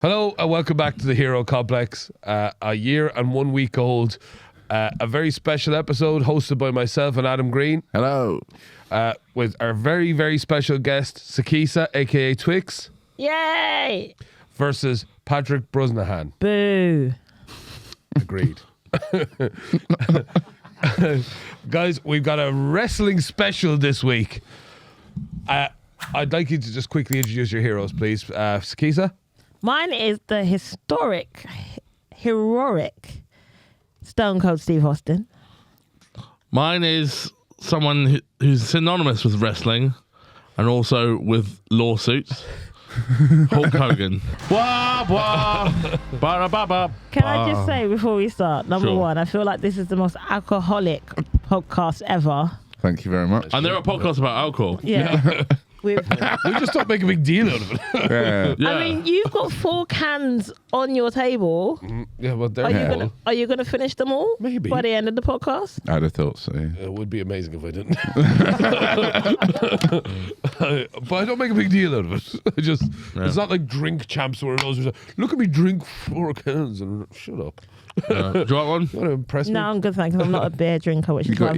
Hello and welcome back to the Hero Complex. A year and 1 week old. A very special episode hosted by myself and Adam Green. Hello. With our very, very special guest, Sikisa, aka Twix. Yay! Versus Patrick Brosnahan. Boo. Agreed. Guys, we've got a wrestling special this week. I'd like you to just quickly introduce your heroes, please. Sikisa? Mine is the heroic Stone Cold Steve Austin. Mine is someone who's synonymous with wrestling and also with lawsuits. Hulk Hogan. Wah, wah, ba, ba, ba, Can I just say before we start, number one, I feel like this is the most alcoholic podcast ever. Thank you very much. And there are podcasts about alcohol. Yeah. We just don't make a big deal out of it. Yeah. I mean, you've got 4 cans on your table. Yeah, well, there Are you gonna finish them all? Maybe. By the end of the podcast? I'd have thought so. Yeah. It would be amazing if I didn't. But I don't make a big deal out of it. It's not like Drink Champs where those are look at me drink 4 cans and shut up. Do you want one? You want to impress me? No, I'm good, thanks. I'm not a beer drinker, which is why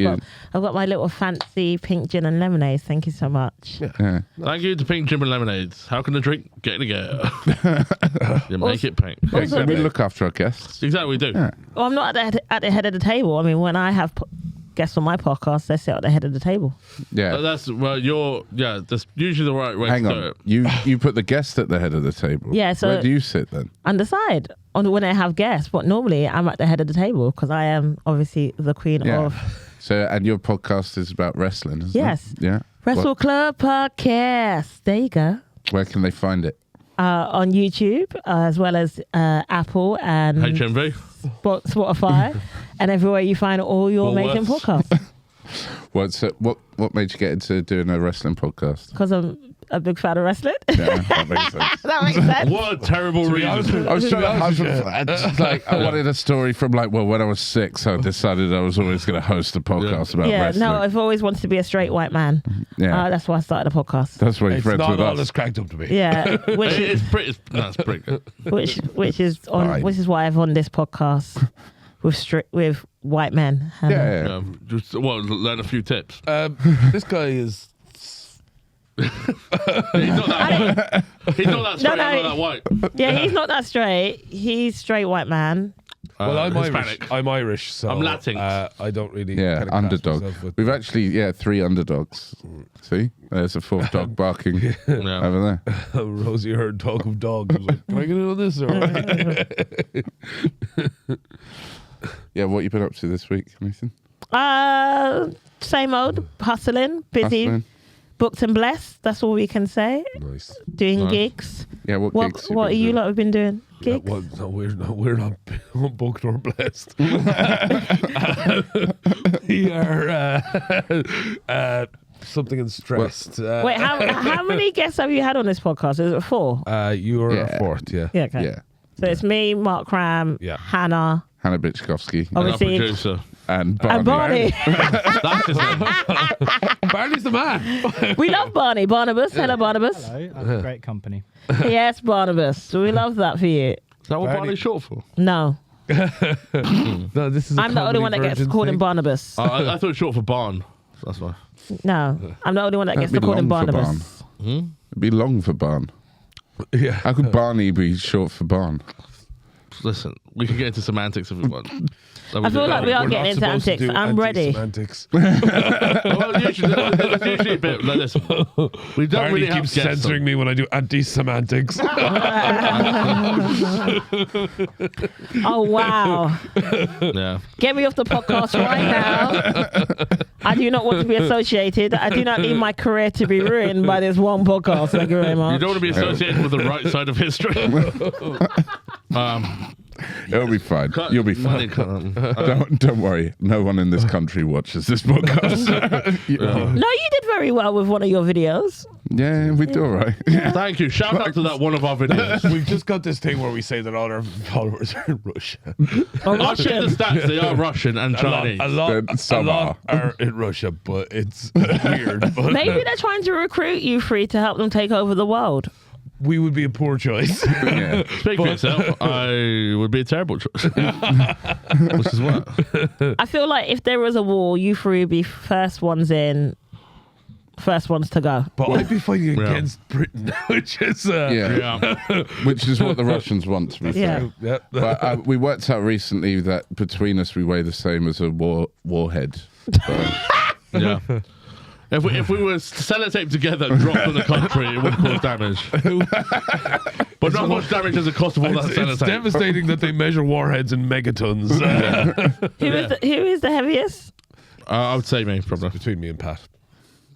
I've got my little fancy pink gin and lemonade. Thank you so much. Yeah. Thank you to Pink Gin and Lemonades. How can a drink get in a go? You make it pink. Yeah, we look after our guests. Exactly, we do. Yeah. Well, I'm not at the head of the table. I mean, when I have guests on my podcast, they sit at the head of the table. Yeah. That's usually the right way Hang to do on. it. You put the guest at the head of the table. Yeah, so- where do you sit then? On the side, when I have guests, but normally I'm at the head of the table because I am obviously the queen Yeah. of So, and your podcast is about wrestling, isn't Yes. it? Yeah. WrestleClub Podcast. There you go. Where can they find it? On YouTube, as well as Apple and HMV. Spotify, and everywhere you find all your amazing Woolworths. podcasts. What made you get into doing a wrestling podcast? Because I'm a big fan of wrestling. Yeah, that makes sense. That makes sense. What a terrible reason. I was trying to I wanted a story from when I was 6, I decided I was always going to host a podcast about Yeah, wrestling. no, I've always wanted to be a straight white man. Yeah. That's why I started a podcast. That's why you're It's friends not with all us. it's cracked up to be. Yeah, which It's pretty good. which is Fine. which is why I've on this podcast with white men. Yeah. Just learn a few tips. This guy is. He's not that white. He's not that straight. No. Not that white. Yeah, he's not that straight. He's straight white man. Well, I'm Hispanic. Irish, so I'm Latin. I don't really. Yeah, kinda class underdog. myself with- We've actually, 3 underdogs. See? There's a 4th dog barking Yeah. over there. Rosie heard talk of dogs. I was like, can I get in on this? Or? Yeah, what you been up to this week, Nathan? Same old, hustling, busy, Hustling? booked and blessed. That's all we can say. Nice. Doing Nice. gigs. Yeah, what gigs? What are you lot have been doing? Gigs? No, we're not booked or blessed. We are something and stressed. Wait, how many guests have you had on this podcast? Is it 4? You are Yeah. a 4th, yeah. Yeah, okay. Yeah. So it's me, Mark Cram, Yeah. Hannah, Hannah Bitchkovsky Our obviously, producer. and Barney. and Barney. That's his name. Barney's the man. We love Barney. Barnabas. Hello, Barnabas. Hello, I'm great company. Yes, Barnabas. We love that for you. Is that what Barney's short for? No, No, this is. I'm the only one that gets called him Barnabas. I thought it was short for barn. That's why. No, I'm the only one that gets to That'd be call him long for Barnabas. It'd be long for Barn. Yeah. How could Barney be short for Barn? Listen, we can get into semantics if we want. I feel like we are We're getting not into supposed to antics. do I'm ready. anti-semantics. Well, usually, there's usually a bit like this. We don't Barney really have keeps guests censoring on. me when I do anti-semantics. Oh wow! Yeah. Get me off the podcast right now. I do not want to be associated. I do not need my career to be ruined by this one podcast. Thank you very You much. don't want to be associated with the right side of history. It'll be fine. You'll be fine. Don't worry. No one in this country watches this podcast. No, you did very well with one of your videos. Yeah, we do all right. Thank you. Shout out to that one of our videos. We've just got this thing where we say that all our followers are in Russia. Or I'll check the Russian. stats. They are Russian and Chinese. A lot Some are in Russia, but it's weird. But Maybe they're trying to recruit you 3 to help them take over the world. we would be a poor choice. Yeah. Speak for yourself. I would be a terrible choice. Which is what? I feel like if there was a war, you three would be first ones in, first ones to go. But I'd be fighting Yeah. against Britain, which is Yeah. Which is what the Russians want, to be Yeah. fair. yeah. But we worked out recently that between us we weigh the same as a warhead. Yeah. If we were sellotaped together and dropped on the country, it would cause damage. But not much damage as a cost of all that It's sellotape. devastating that they measure warheads in megatons. Who is the heaviest? I would say me, probably. Between me and Pat.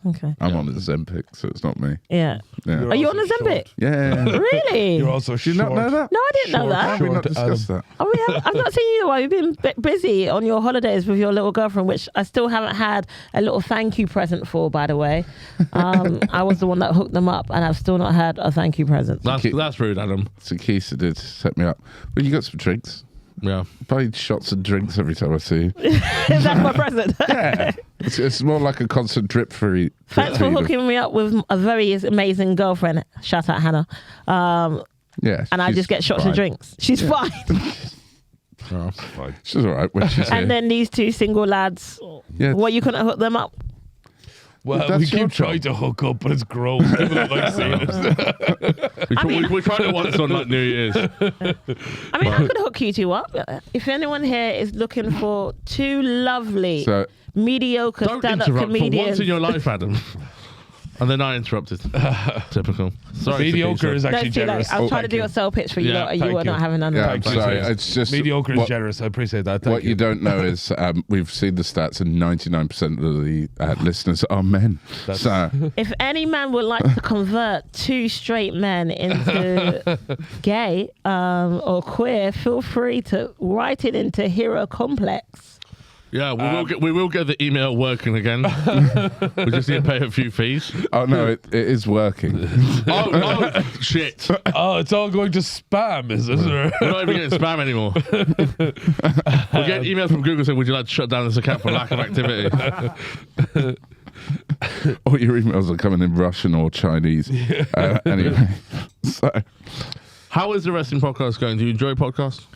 Okay. I'm on the Ozempic, so it's not me. Yeah. Yeah. Are you on also a Ozempic? Yeah. Really? You're also Do short. you not know that? No, I didn't know Short, that. Have we not Short discussed that? Oh, yeah. I've not seen you while you've been busy on your holidays with your little girlfriend, which I still haven't had a little thank you present for, by the way. I was the one that hooked them up, and I've still not had a thank you present. That's rude, Adam. Sikisa did set me up. Well, you got some drinks. Yeah. Buy shots and drinks every time I see you. That's my present. Yeah. It's more like a constant drip free. Thanks for hooking me up with a very amazing girlfriend. Shout out Hannah. Yeah. And I she's just get shots fine. and drinks. She's fine. Oh. She's all right when she's here. And then these two single lads, Yeah. what, you couldn't hook them up? Well, That's we your keep trying to hook up, but it's gross. People don't like seeing it. We tried it once on like New Year's. I mean, I could hook you two up. If anyone here is looking for two lovely, So mediocre Don't stand-up interrupt for comedians. once in your life, Adam. And then I interrupted. Typical. Sorry. Mediocre Sikisa. is No, actually it's too late. generous. I was trying to Thank do you. a sell pitch for you, Yeah, lot, and you thank were not you. having none of yeah, that. I'm Thank you. sorry. It's just Mediocre is what, generous. I appreciate that. Thank what you don't know is we've seen the stats, and 99% of the listeners are men. So If any man would like to convert two straight men into gay or queer, feel free to write it into Hero Complex. Yeah, we will get the email working again. We just need to pay a few fees. oh no, it is working. Oh, shit. Oh, it's all going to spam, is it? We're not even getting spam anymore. We get emails from Google saying, would you like to shut down this account for lack of activity? All your emails are coming in Russian or Chinese. Anyway, so How is the wrestling podcast going? Do you enjoy podcasts?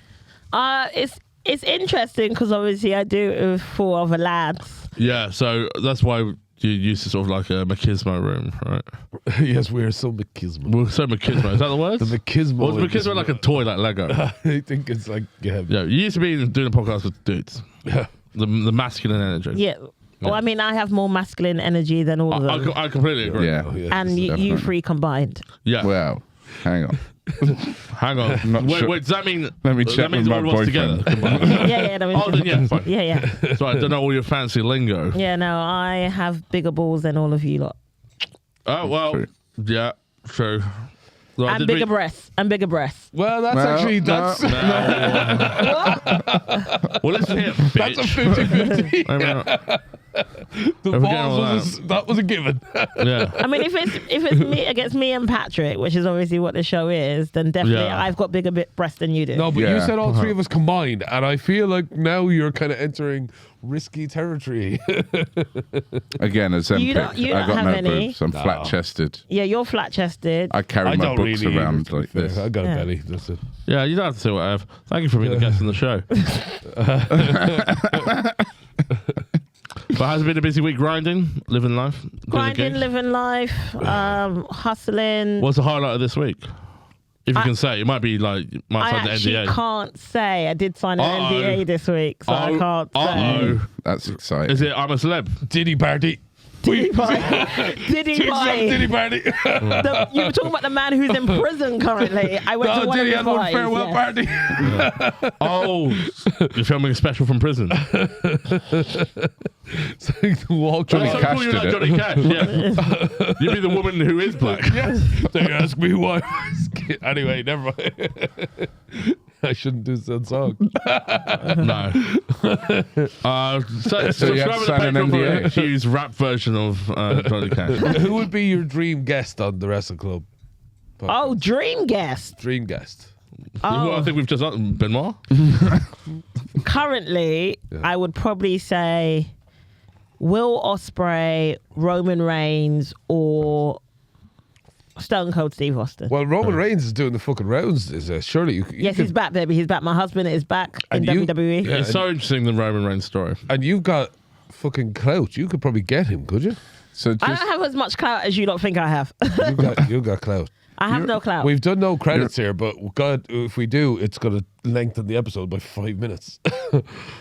It's interesting because obviously I do it with four other lads. Yeah, so that's why you used to sort of like a machismo room, right? Yes, we're so machismo. We're so machismo. Is that the word? The machismo. Or is machismo like a toy, like Lego? I think it's like, yeah. Yeah, you used to be doing a podcast with dudes. The masculine energy. Yeah. Well, I mean, I have more masculine energy than all of them. I completely agree. yeah. Oh, yeah. And you definitely. three combined. Yeah. Well, hang on. Hang on. not Wait, sure. does that mean Let me that check means with all my of us boyfriend. together? Yeah, no, Oh, then yeah, fine. yeah. So I don't know all your fancy lingo. Yeah, no, I have bigger balls than all of you lot. Oh, well, True. yeah, true. Well, I And did bigger read- breasts. And bigger breasts. Well, that's No, actually, no. that's, Well, listen here, that's a bitch. 50-50. I mean, The If we're getting all balls that was a given. yeah. I mean, if it's me against me and Patrick, which is obviously what the show is, then definitely Yeah. I've got bigger breasts than you do. No, but you Yeah. said all three of us combined, and I feel like now you're kind of entering risky territory. Again, Ozempic. You don't I got have no any. boobs. I'm flat chested. Yeah, you're flat chested. I carry I my don't books really around either, to be like fair. this. I got Yeah. a belly. That's it. Yeah, you don't have to say what I have. Thank you for being the guest on the show. But has it been a busy week grinding, living life? doing the Grinding, gigs? living life, hustling. What's the highlight of this week? If you can say, it might be like, might I sign the actually NDA. can't say. I did sign an Uh-oh. NDA this week, so I can't say. Uh-oh. That's exciting. Is it I'm a celeb? Diddy party. Diddy Party. Diddy Diddy Party. party. You were talking about the man who's in prison currently. I went to No, one Diddy of had his one farewell parties. party. Oh, you're filming a special from prison. It's like the walk. Johnny That's so Cash cool, you're did like it. Johnny Cash. Yeah. You'd be the woman who is black. They ask me why I was kid. Anyway, never mind. I shouldn't do that song. No. So you had to subscribe to the sign an Patreon for NDA. a huge rap version of Johnny Cash. Who would be your dream guest on the WrestleClub? Oh, dream guest. Dream guest. Well, I Oh, think we've just done Benoit. currently, I would probably say Will Ospreay, Roman Reigns, or Stone Cold Steve Austin. Well, Roman Reigns is doing the fucking rounds. Surely you yes, could, he's back, baby. He's back. My husband is back in And you- WWE. Yeah. It's so interesting, the Roman Reigns story. and you've got fucking clout. You could probably get him, could you? So I just don't have as much clout as you don't think I have. You got clout. I have no clout. We've done no credits here, but God, if we do, it's going to lengthen the episode by 5 minutes.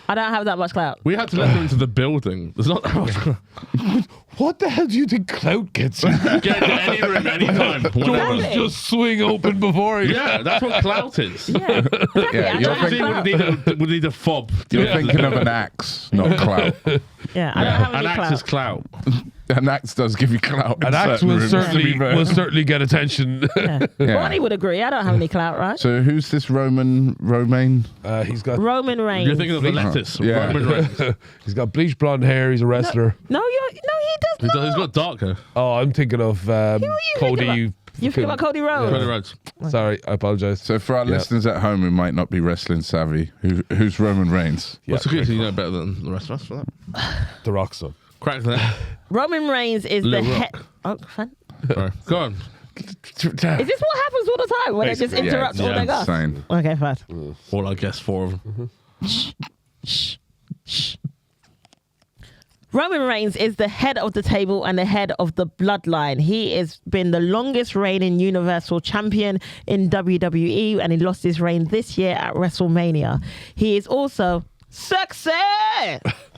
I don't have that much clout. We had to let them into the building. There's not that much. What the hell do you think clout gets you? Get into any room, anytime. Whenever. Exactly. Just swing open before you. Yeah, that's what clout is. Yeah, exactly. Yeah, I you're don't have thinking clout. Would need a fob. you're thinking of an axe, not clout. Yeah, I don't have An any axe is clout. clout. An axe does give you clout. in An axe certain will rooms, to be fair. certainly get attention. Yeah. Yeah. Bonnie would agree. I don't have any clout, right? So who's this Romain? He's got Roman Reigns. You're thinking of the lettuce. Yeah. Roman Reigns. he's got bleached blonde hair. He's a wrestler. No, he does not. He's got dark hair. Oh, I'm thinking of Who are you Cody. thinking You think about Cody Rhodes? Cody Rhodes. Sorry, I apologize. So for our Yeah. listeners at home who might not be wrestling savvy, who's Roman Reigns? Yeah, What's the case? You know better than the rest of us for that. The Rock son. Crack that. Roman Reigns is the Little head. Rock. Oh, fun. Sorry. Go on. Is this what happens all the time when they just Basically, interrupt all yeah. their gusts? Insane. Okay, fine. All I guess 4 of them. Roman Reigns is the head of the table and the head of the bloodline. He has been the longest reigning Universal Champion in WWE, and he lost his reign this year at WrestleMania. He is also sexy.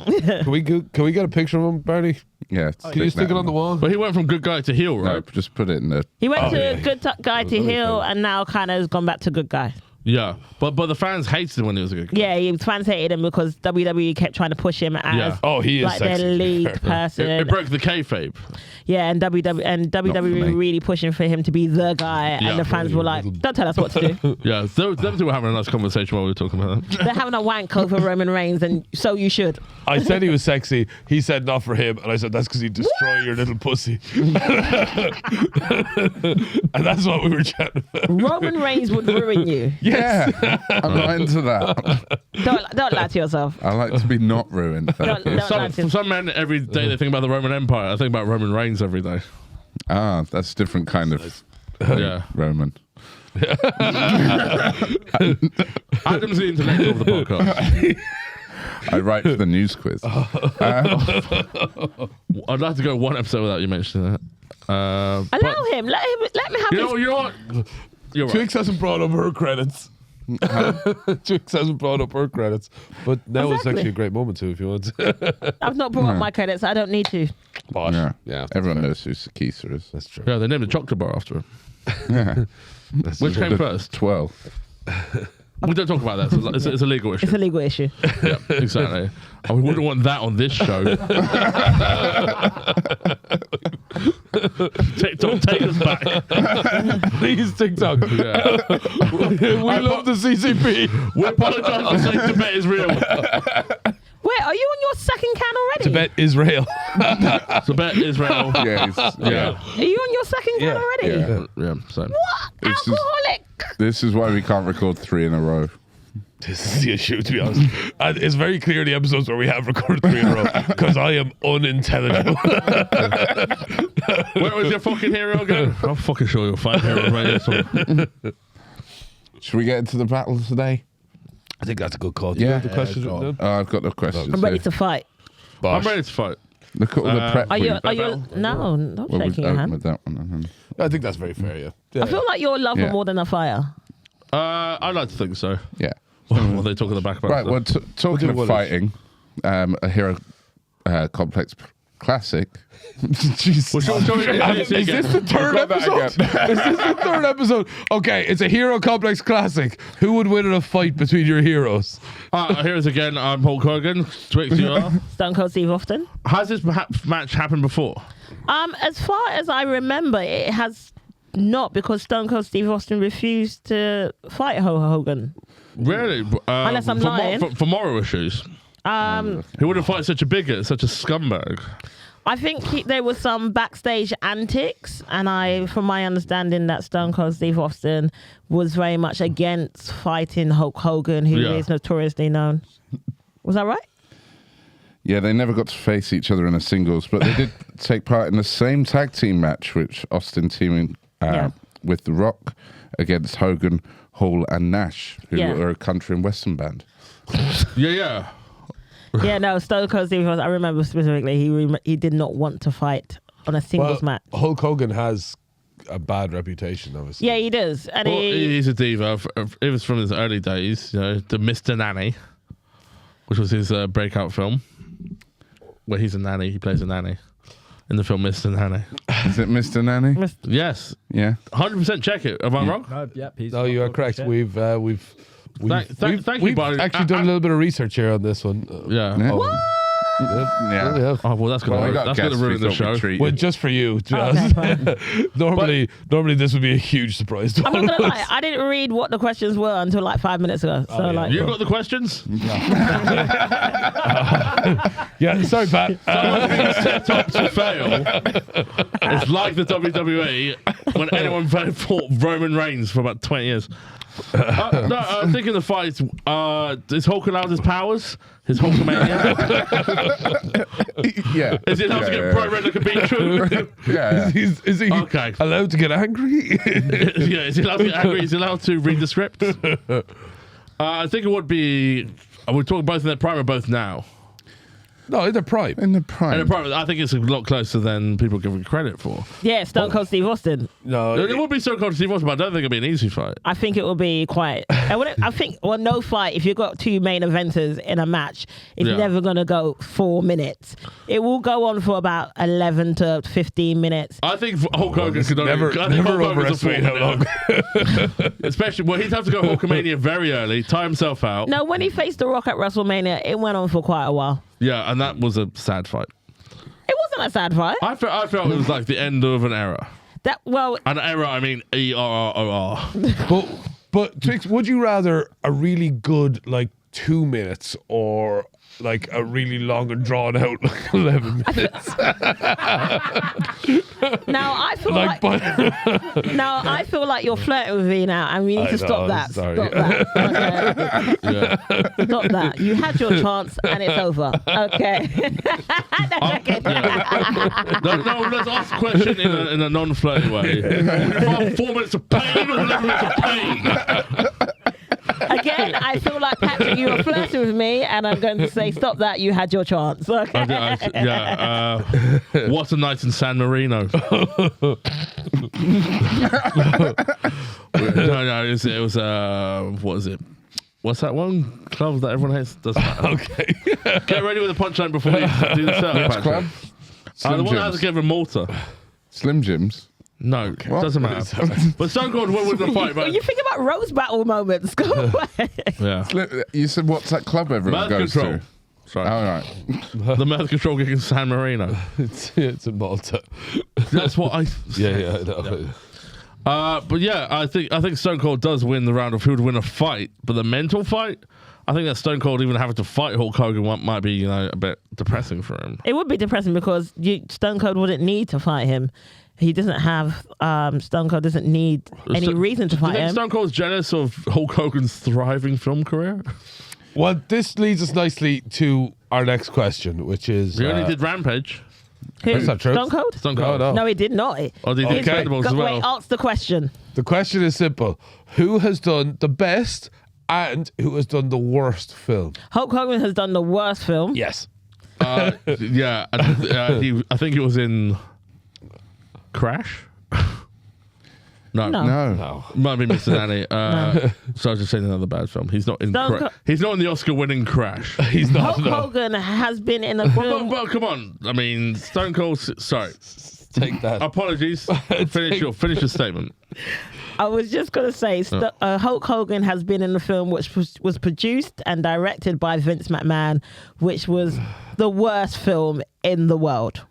Can we get a picture of him, Barney? Yeah. Can you stick it on the wall? But he went from good guy to heel, No, right? just put it in the. He went Oh, to yeah. good guy to heel, and now kind of has gone back to good guy. Yeah. But the fans hated him when he was a good guy. Yeah, he fans hated him because WWE kept trying to push him as Yeah. Oh, he is like sexy, their to be lead fair. person. It broke the kayfabe. Yeah, and WWE me. really pushing for him to be the guy, Yeah. and the fans were like, "Don't tell us what to do." Yeah. Them two were having a nice conversation while we were talking about that. They're having a wank over Roman Reigns, and so you should. I said he was sexy. He said not for him, and I said that's because he'd destroy your little pussy. And that's what we were chatting about. Roman Reigns would ruin you. Yeah, I'm not into that. Don't lie to yourself. I like to be not ruined. Don't lie to For some men, every day they think about the Roman Empire. I think about Roman Reigns every day. Ah, that's a different kind of Yeah. Roman. Adam's the intellectual of the podcast. I write for the news quiz. I'd like to go one episode without you mentioning that. Allow him. Let me have his. You know what? You're right. Twix hasn't brought up her credits. Twix hasn't brought up her credits, but now it's Exactly. actually a great moment to if you want. I've not brought up my credits. I don't need to. Bosh. Yeah, Yeah, Everyone knows who Sikisa is. that's true. Yeah, they named a chocolate bar after him. Yeah. Which came first? 12. We don't talk about that. It's a legal issue. It's a legal issue. Yeah, exactly. And we wouldn't want that on this show. TikTok, take us back. Please, TikTok. Yeah. We love the CCP. We apologise for saying Tibet is real. Wait, are you on your second can already? Tibet, Israel. Tibet, Israel. Yeah, Yeah. Are you on your second can already? Yeah. Yeah, so. What? It's just- Alcoholic. This is why we can't record 3 in a row. This is the issue, to be honest. And it's very clear the episodes where we have recorded 3 in a row because I am unintelligible. Where was your fucking hero again? I'm fucking sure you'll find hero right here. Should we get into the battle today? I think that's a good call. Do Yeah. you have the questions go on. written down? Oh, I've got the questions. I'm ready here. to fight. I'm ready to fight. Look at all the prep. Are you? we- Are you? No, not well, we've shaking your opened hand. with that one. I think that's very fair, yeah. I feel like you're a lover Yeah. more than a fighter. I'd like to think so. Yeah. Well, they talk at the back about Right, well, talking do of what fighting, a Hero Complex classic. Jesus. Well, shall we- Is this the third I've got that episode? Is this the third episode? Okay, it's a Hero Complex classic. Who would win in a fight between your heroes? Here's again. I'm Hulk Hogan. Twix, you are. Stone Cold Steve Austin. Has this match happened before? As far as I remember, it has not, because Stone Cold Steve Austin refused to fight Hogan. Really? Unless I'm for lying. for moral issues. He wouldn't fight such a bigot, such a scumbag. I think there was some backstage antics, and from my understanding, that Stone Cold Steve Austin was very much against fighting Hulk Hogan, who Yeah. is notoriously known. Was that right? Yeah, they never got to face each other in a singles, but they did take part in the same tag team match, which Austin teaming with The Rock against Hogan, Hall, and Nash, who Yeah. are a country and western band. Yeah. Yeah, no, Stone Cold Steve Austin, I remember specifically, he did not want to fight on a singles match. Hulk Hogan has a bad reputation, obviously. Yeah, he does. And Well, he's a diva. It was from his early days, the Mr. Nanny, which was his breakout film, where he's a nanny. He plays a nanny in the film Mr. Nanny. Is it Mr. Nanny? Yes, Yeah. 100% check it. Am I wrong? No, yep, he's No, you are correct. shit. We've Thank you, buddy. actually done a little bit of research here on this one. Yeah. Yeah. Oh, Yeah. yeah. Oh well, that's Well, we gonna got ruin guests we the thought show. we'd treat Well, you. just for you. Okay, fine. Normally this would be a huge surprise to I'm all not of gonna us. lie, I didn't read what the questions were until like 5 minutes ago. So yeah. like, You got the questions? Yeah, sorry, Pat. Someone who's set up to fail. It's like the WWE when anyone fought Roman Reigns for about 20 years. No, I'm thinking the fight. Is Hulk allowed his powers? His Hulkamania? Yeah. Is he allowed to get bright red like a beetroot? Yeah. Is he Okay. allowed to get angry? Yeah, is he allowed to get angry? Is he allowed to read the script? I think it would be. We're talking both in their prime or both now? No, in the prime. In the prime. And the prime, I think it's a lot closer than people give it credit for. yeah, Stone Cold Steve Austin. No, It would be so cold to see watch, but I don't think it'd be an easy fight. I think it will be quite. I think, well, no fight. If you've got two main eventers in a match, it's Yeah. never going to go 4 minutes. It will go on for about 11 to 15 minutes. I think Hulk Hogan could only. never I think Hulk Hogan's a overestimate how long. Especially, well, he'd have to go Hulkamania very early, tie himself out. No, when he faced The Rock at WrestleMania, it went on for quite a while. Yeah, and that was a sad fight. It wasn't a sad fight. I felt it was like the end of an era. An era, I mean ERROR. But Twix, would you rather a really good 2 minutes or like a really long and drawn out 11 minutes? Now I feel Like, now I feel like you're flirting with me now, and we need I to stop know, that. sorry. Stop that. Okay. Yeah. Stop that. You had your chance, and it's over. Okay. No, let's ask the question in a non-flirty way. Would you rather 4 minutes of pain or 11 minutes of pain? Again, I feel like Patrick, you were flirting with me, and I'm going to say, stop that. You had your chance. Okay. What a night in San Marino. No, it was what is it? What's that one club that everyone hates? Doesn't matter. Okay. Get ready with the punchline before you do the setup. Which Patrick. club? The Slim one that has Jims. together Malta. Slim Jims. No, doesn't matter. But Stone Cold won with the fight. When But you think about Rose Battle moments, go away. yeah, You said, what's that club everyone Mirth goes Control. to? Sorry, All right. the Mirth Control gig in San Marino. it's in Malta. That's what I. Yeah, I know. But yeah, I think Stone Cold does win the round of who would win a fight, but the mental fight, I think that Stone Cold even having to fight Hulk Hogan might be a bit depressing for him. It would be depressing because Stone Cold wouldn't need to fight him. He doesn't have Stone Cold doesn't need any reason to Do you fight think him. Stone Cold's jealous of Hulk Hogan's thriving film career? Well, this leads us nicely to our next question, which is He only did Rampage. Who? That's not true. Stone Cold? Stone Cold. No. No, he did not. Oh, did he do Okay. Expendables as well? Wait, ask the question. the question is simple: who has done the best and who has done the worst film? Hulk Hogan has done the worst film. Yes. Yeah, I think it was in Crash. No. No. No. Might be Mr. Nanny. So I was just saying another bad film. He's not in. Stone Co- He's not in the Oscar-winning Crash. He's not. Hulk No. Hogan has been in a film. Well, come on. I mean, Stone Cold. Sorry. Take that. Apologies. Finish your statement. I was just going to say, Hulk Hogan has been in a film which was produced and directed by Vince McMahon, which was the worst film in the world.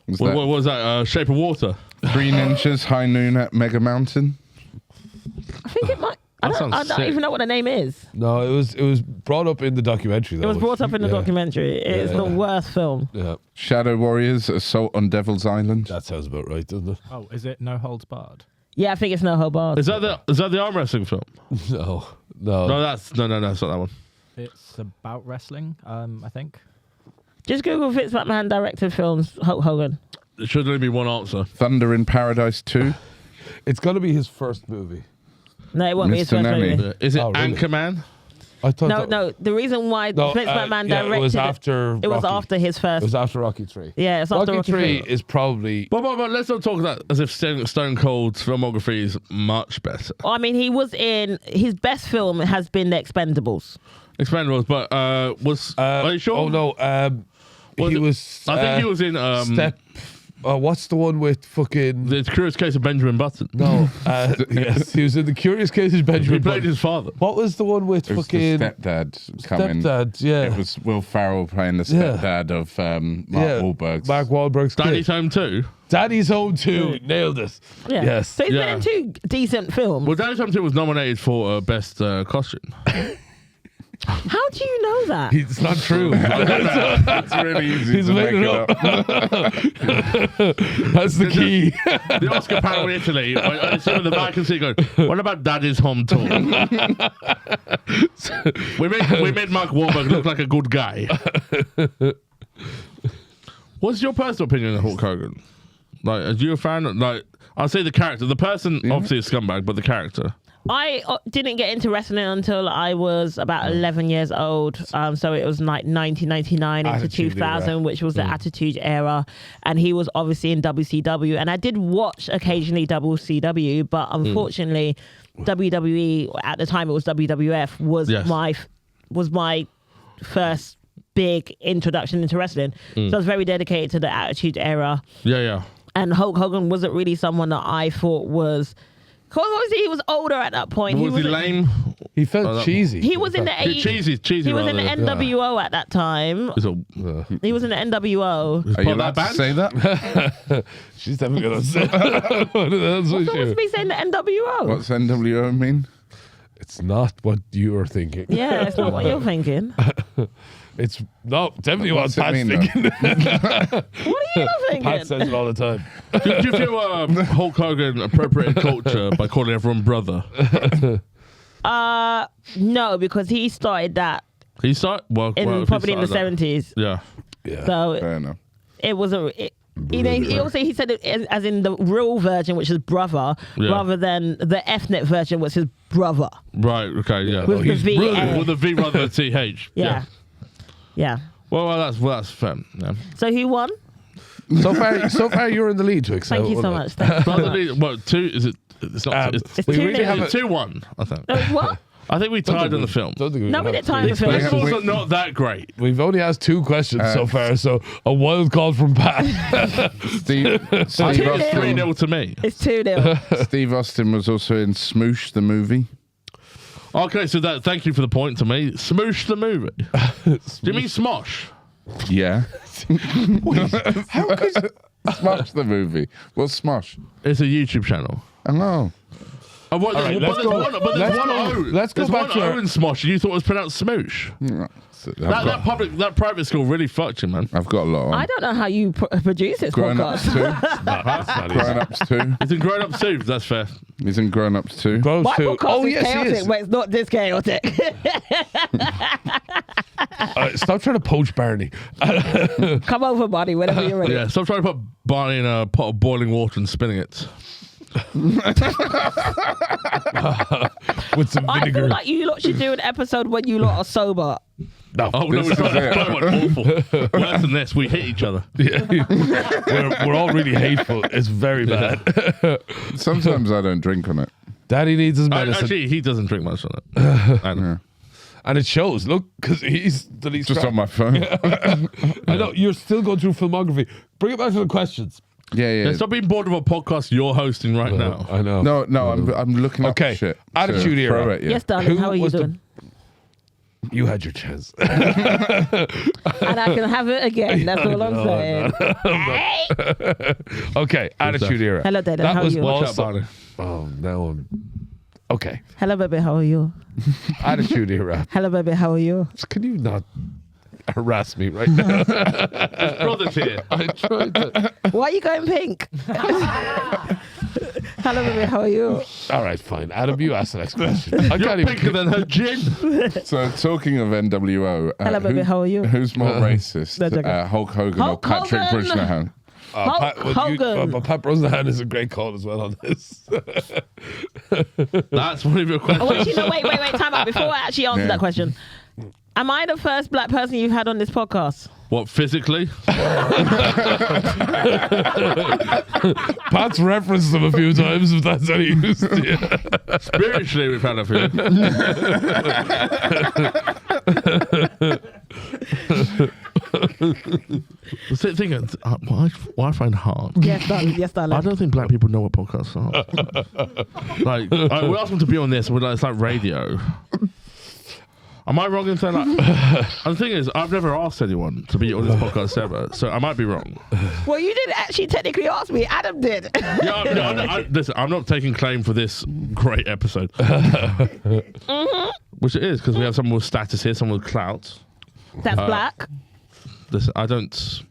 Was What that was that? Shape of Water. 3 Ninjas, High Noon at Mega Mountain? I think it might. I That don't sounds sick. even know what the name is. No, it was brought up in the documentary. Though, It was brought up in the yeah. documentary. It is the worst film. Yeah, Shadow Warriors, Assault on Devil's Island? that sounds about right, doesn't it? Oh, is it No Holds Barred? Yeah, I think it's No Holds Barred. Is that the arm wrestling film? No. No, that's no, it's not that one. It's about wrestling, I think. Just Google Vince McMahon directed films, Hulk Hogan. It should only be one answer. Thunder in Paradise 2? It's gonna be his first movie. No, it won't be his Mr. first Nemi. movie. Is it Oh, really? Anchorman? I thought. No, no. The reason why Vince McMahon directed it was after. it was Rocky. after his It first. was after Rocky 3. Yeah, it's after Rocky Rocky 3 is probably. But let's not talk that as if Stone Cold's filmography is much better. I mean, he was in his best film has been The Expendables. Expendables, but are you sure? Oh no, he was. I think he was in Step. What's the one with fucking? The Curious Case of Benjamin Button. No, yes, he was in the Curious Case of Benjamin. He played Button. his father. What was the one with It was fucking the stepdad coming. stepdad? Yeah, It was Will Ferrell playing the Yeah. stepdad of Mark Wahlberg's. Mark Wahlberg's Daddy's kid. Home too. Daddy's Home 2. Nailed it. Yeah. Yes. So he's Yeah. been in 2 decent films. Well, Daddy's Home 2 was nominated for best costume. How do you know that? It's not true. It's really easy He's to made make it it up. That's the key. The Oscar panel in Italy, I see in the back and see going, what about Daddy's Home Tour? we made Mark Wahlberg look like a good guy. What's your personal opinion of Hulk Hogan? Like, are you a fan? Like, I'll say the character. The person, obviously, is scumbag, but the character. I didn't get into wrestling until I was about 11 years old. So it was like 1999 into Attitude 2000, era. which was the Attitude Era. And he was obviously in WCW. And I did watch occasionally WCW, but unfortunately, WWE, at the time it was WWF, was Yes. my first big introduction into wrestling. So I was very dedicated to the Attitude Era. Yeah. And Hulk Hogan wasn't really someone that I thought was... Because obviously he was older at that point. Was he lame? He felt that- cheesy. He was in the Cheesy. He was in the rather. NWO at that time. Is it- He was in the NWO. Are you Put allowed that to say that? She's definitely gonna say. That's what So she- what's me saying the NWO? What's NWO mean? It's not what you were thinking. Yeah, it's not what you're thinking. It's no, definitely what What's it Pat's mean, though? thinking. What are you not thinking? Pat says it all the time. Do you feel Hulk Hogan appropriated culture by calling everyone brother? No, because he started that He started probably in the started that. 70s. Yeah. Yeah. So Fair enough. it wasn't. He said it as in the real version, which is brother, Yeah. rather than the ethnic version, which is brother. Right. Okay. Yeah. With the he's V. brilliant. With a V rather than TH. Yeah. Yeah. Well, that's fair. Yeah. So who won? So far, you're in the lead, Twix. Thank you so much. Thank you. What, 2? Is it? It's not. It's we 2-0. really have It's 2-1. I think. What? I think we tied in the film. Don't think No, we didn't tie in the These film. vegetables are not that great. We've only asked 2 questions so far, so a wild call from Pat. Steve I think it's Austin, 3-0 to me. It's 2-0. Steve Austin was also in Smoosh the movie. Okay, so thank you for the point to me. Smoosh the movie. Do you mean Smosh? Yeah. Smosh the movie. What's Smosh? It's a YouTube channel. Oh. Oh, well, right, but let's there's go- one, but there's let's one go- O. let's go There's back one to O our- in Smosh. You thought it was pronounced Smoosh. That private school really fucked you, man. I've got a lot on. I don't know how you produce this Grown Ups podcast. 2. Grown Ups 2. It's in Grown Up Soup. That's fair. He's in Grown Ups 2. Goes My to, podcast oh is yes, he chaotic, is. but it's not this chaotic. Stop trying to poach Barney. Come over, buddy, whenever you're ready. Yeah, stop trying to put Barney in a pot of boiling water and spinning it. With some I vinegar. feel like you lot should do an episode when you lot are sober. No, Oh, no, This it's is not. it. That went awful. Worse than this, we hit each other. we're all really hateful. It's very bad. Sometimes I don't drink on it. Daddy needs his medicine. Actually, he doesn't drink much on it. I know. And it shows. Look, because he's the least. Just on my phone. I know you're still going through filmography. Bring it back to the questions. Yeah. Stop being bored of a podcast you're hosting right now. I know. No, I'm looking up Okay. shit. Attitude to Era. throw at you. Yes, darling, Who how are you was the- doing? You had your chance. And I can have it again. That's all I'm saying. Okay, Attitude Era. Hello, Dada, That how are was you? Watch also- out, Barney. Oh, now I'm. Okay, Hello, baby, how are you? Attitude Era. Hello, baby, how are you? Can you not harass me right now? Brother's here. I tried to. Why are you going pink? Hello, baby, how are you? All right, fine. Adam, you ask the next question. I You're can't even. pinker than her gin. So talking of NWO, Hello, baby, how are you? Who's more racist, That's okay. Hulk Hogan Hulk or Patrick Hogan! Bushnell? Hogan. But Pat Brosnahan is a great call as well on this. That's one of your questions. Oh, actually, no, wait. Time out. Before I actually answer that question, am I the first black person you've had on this podcast? What, physically? Pat's referenced them a few times, if that's any use. Yeah. Spiritually, we've had a few. Thinking, why I find it hard? Yes, darling. I don't think black people know what podcasts are. Like, we asked them to be on this, and it's like radio. Am I wrong in saying that? And the thing is, I've never asked anyone to be on this podcast ever, so I might be wrong. Well, you didn't actually technically ask me. Adam did. Listen, I'm not taking claim for this great episode. Which it is, because we have someone with status here, someone with clout. That's black. Listen, I don't...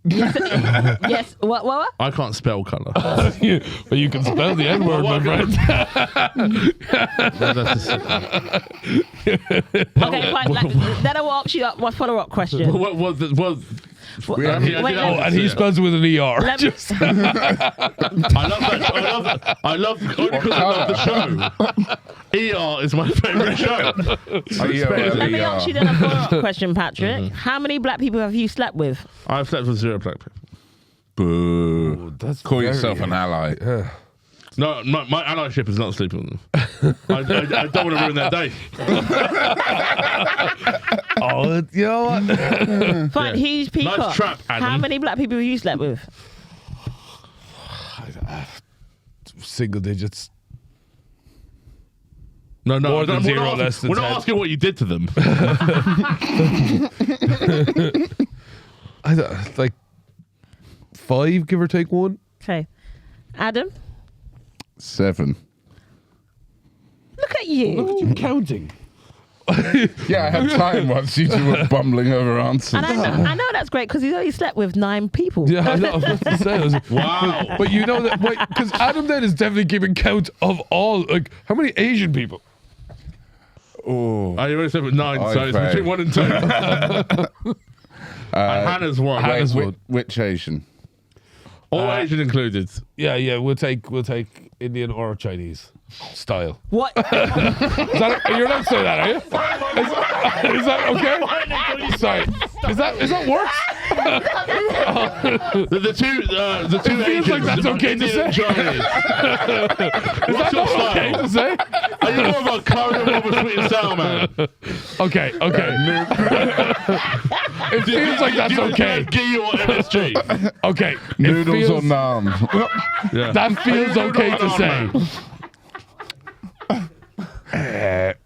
Yes. What? I can't spell colour. But you can spell the N-word, my friend. Okay, fine. Then I will ask you my follow-up question. And he spells it with an ER. I love the show. ER is my favourite show. Let me ask you then a follow-up question, Patrick. How many black people have you slept with? I've slept with 0 black people. Boo. That's Call yourself an ally. No, my allyship is not sleeping with them. I don't want to ruin their day. Oh, you know what? Fine, who's Peacock? Nice trap, Adam. How many black people have you slept with? Single digits. No, More than zero, less than we're 10. not asking what you did to them. Like 5, give or take 1. Okay. Adam? 7. Look at you. Look at you counting. Yeah, I had time once you two were bumbling over answers. And I know that's great because he's only slept with 9 people. Yeah, I know. I was about to say. I was like, Wow. But you know that, because Adam then is definitely keeping count of all, like, how many Asian people? Oh, I only slept with 9, so it's Okay. between 1 and 2. And Hannah's one. Hannah's one. which Asian? All Asian included. Yeah, we'll take Indian or Chinese style. What? You're not saying that, are you? Is that okay? Sorry. Is that worse? The two It feels like that's okay to say. Is Is that not okay to say? Are you more of a curry or more of a sweet and sour man? Okay. It feels like that's okay. Ghee or MSG? Okay. Noodles or naan? Yeah. That feels okay to say.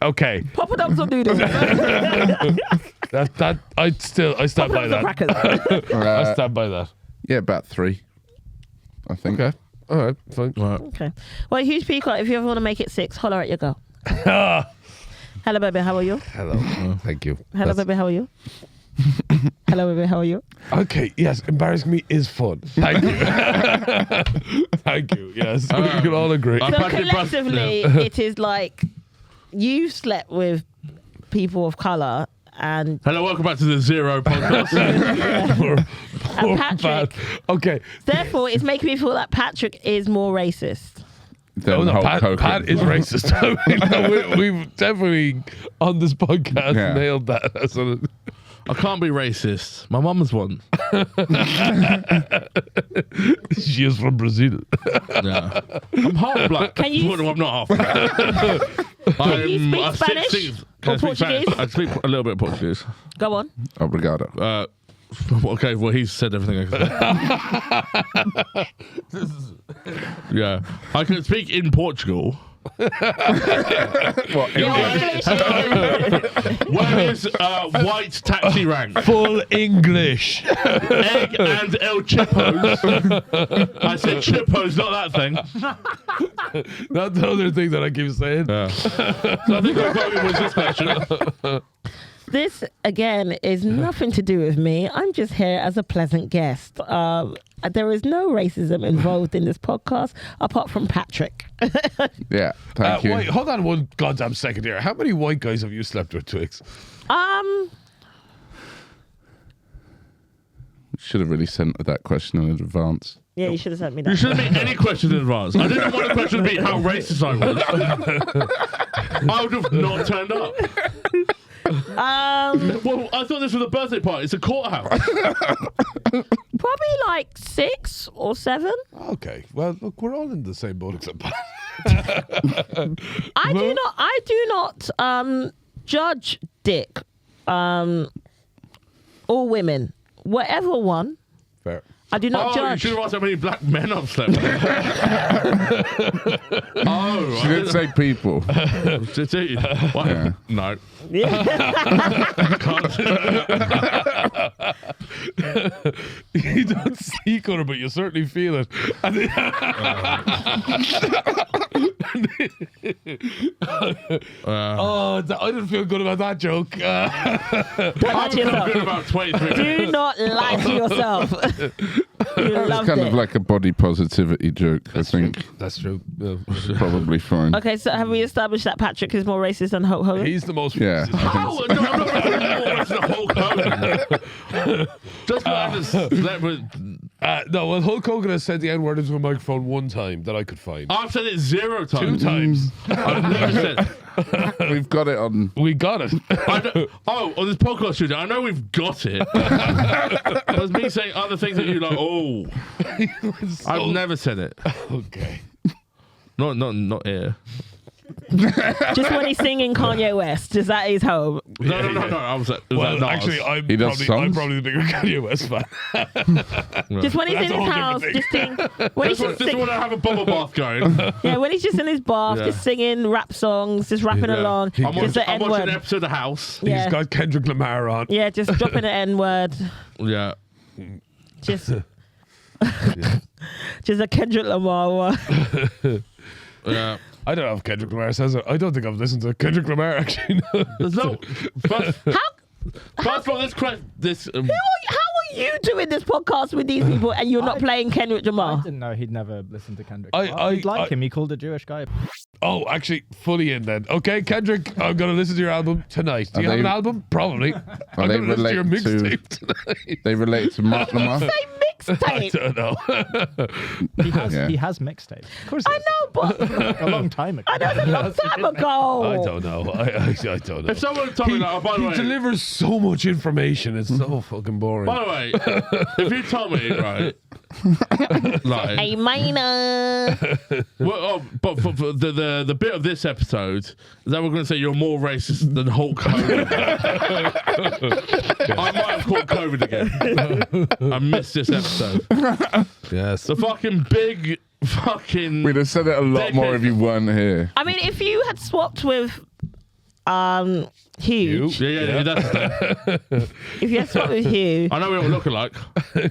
Okay. Papa Dogs or noodles? That I stand by that. I stand by that. Yeah, about 3. I think. Okay. All right. Fine. Okay. Well, huge Peacock. If you ever want to make it 6, holler at your girl. Hello, baby. How are you? Hello. Thank you. Hello, baby. How are you? Hello, baby. How are you? Okay. Yes. Embarrassing me is fun. Thank you. Thank you. Yes. We can all agree. So collectively, it is like you slept with people of colour and Hello, welcome back to the Zero podcast. and Patrick. Okay. Therefore, it's making me feel like Patrick is more racist. Then No, Hulk Pat Hogan. is racist. We've definitely on this podcast nailed that. That's what I can't be racist. My mum's one. she is from Brazil. Yeah. I'm half black. Can you- Well, I'm not half black. Can you speak Spanish or Portuguese? I speak a little bit of Portuguese. Go on. Obrigado. Okay, well, he's said everything I can say. Yeah. I can speak in Portugal. Your English. Where is white taxi rank? Full English. Egg and El Chipos. I said Chipos, not that thing. That's the other thing that I keep saying. Yeah. So I think I've got with this question. This, again, is nothing to do with me. I'm just here as a pleasant guest. There is no racism involved in this podcast, apart from Patrick. Yeah, thank you. Wait, hold on one goddamn second here. How many white guys have you slept with, Twix? Which should have really sent that question in advance. Yeah, you should have sent me You that. shouldn't make any questions in advance. I didn't want the question to be how racist I was. I would have not turned up. Well, I thought this was a birthday party. It's a courthouse. Probably like 6 or 7. Okay. Well, look, we're all in the same boat except I do not judge dick or women. Whatever one, fair. I do not You judge. should have asked how many black men I've slept with. She didn't say people. Did you? What? Yeah. No. Can't do that. You don't see colour, but you certainly feel it. And I didn't feel good about that joke. Don't lie I to felt good yourself. about 23 Do minutes. not lie to yourself. You It's loved kind it. of like a body positivity joke, I think. That's true. Probably fine. Okay, so have we established that Patrick is more racist than Hulk Hogan? He's the most. Yeah. How? No, I'm not going to the whole Hogan. Just because I just slept with... No, well, Hulk Hogan has said the N-word into a microphone one time that I could find. I've said it 0 2 times. times. I've never said... We've got it on. We got it. On this podcast studio, I know we've got it. But it's me saying other things that you're like, oh. I've never said it. Okay. Not here. Just when he's singing Kanye West, is that his home? No. I was like, Well, Nas. actually, I'm He does probably songs? the bigger Kanye West fan. Just when he's That's in a his whole house, different just sing. When he's just Just want to have a bubble bath going. yeah, when he's just in his bath, Yeah. just singing rap songs, just rapping Yeah. along, I'm just the watching an N-word. episode of House. Yeah. He's got Kendrick Lamar on. Yeah, just dropping the N-word. Yeah. Just, just a Kendrick Lamar one. Yeah. I don't know if Kendrick Lamar says it. I don't think I've listened to Kendrick Lamar actually. There's no... First How of all, this are you doing this podcast with these people and you're not playing Kendrick I Lamar? didn't know he'd never listened to Kendrick. I- I'd like I- him. He called a Jewish guy. Oh, actually, fully in then. Okay, Kendrick, I'm going to listen to your album tonight. Do you Are have they- an album? Probably. I'm they going to listen to your relate to- mixtape tonight. They relate to Mark Lamar. Say I mixtape. don't know. Yeah. He has mixtapes. Of course. I know, but A long time ago. I know it's a long time ago. I don't know. I don't know. If someone told me that, oh, by the He way... delivers so much information. It's so fucking boring. By the way, if you told me, right, like, Hey, minor. but for the bit of this episode is that we're going to say you're more racist than Hulk Hogan. I might have caught COVID again. I missed this episode. Yes. The fucking big fucking... We'd have said it a lot more if you weren't here. I mean, if you had swapped with Huge, Yeah, that's that. if you had swapped with Hugh, I know we don't look alike. yeah,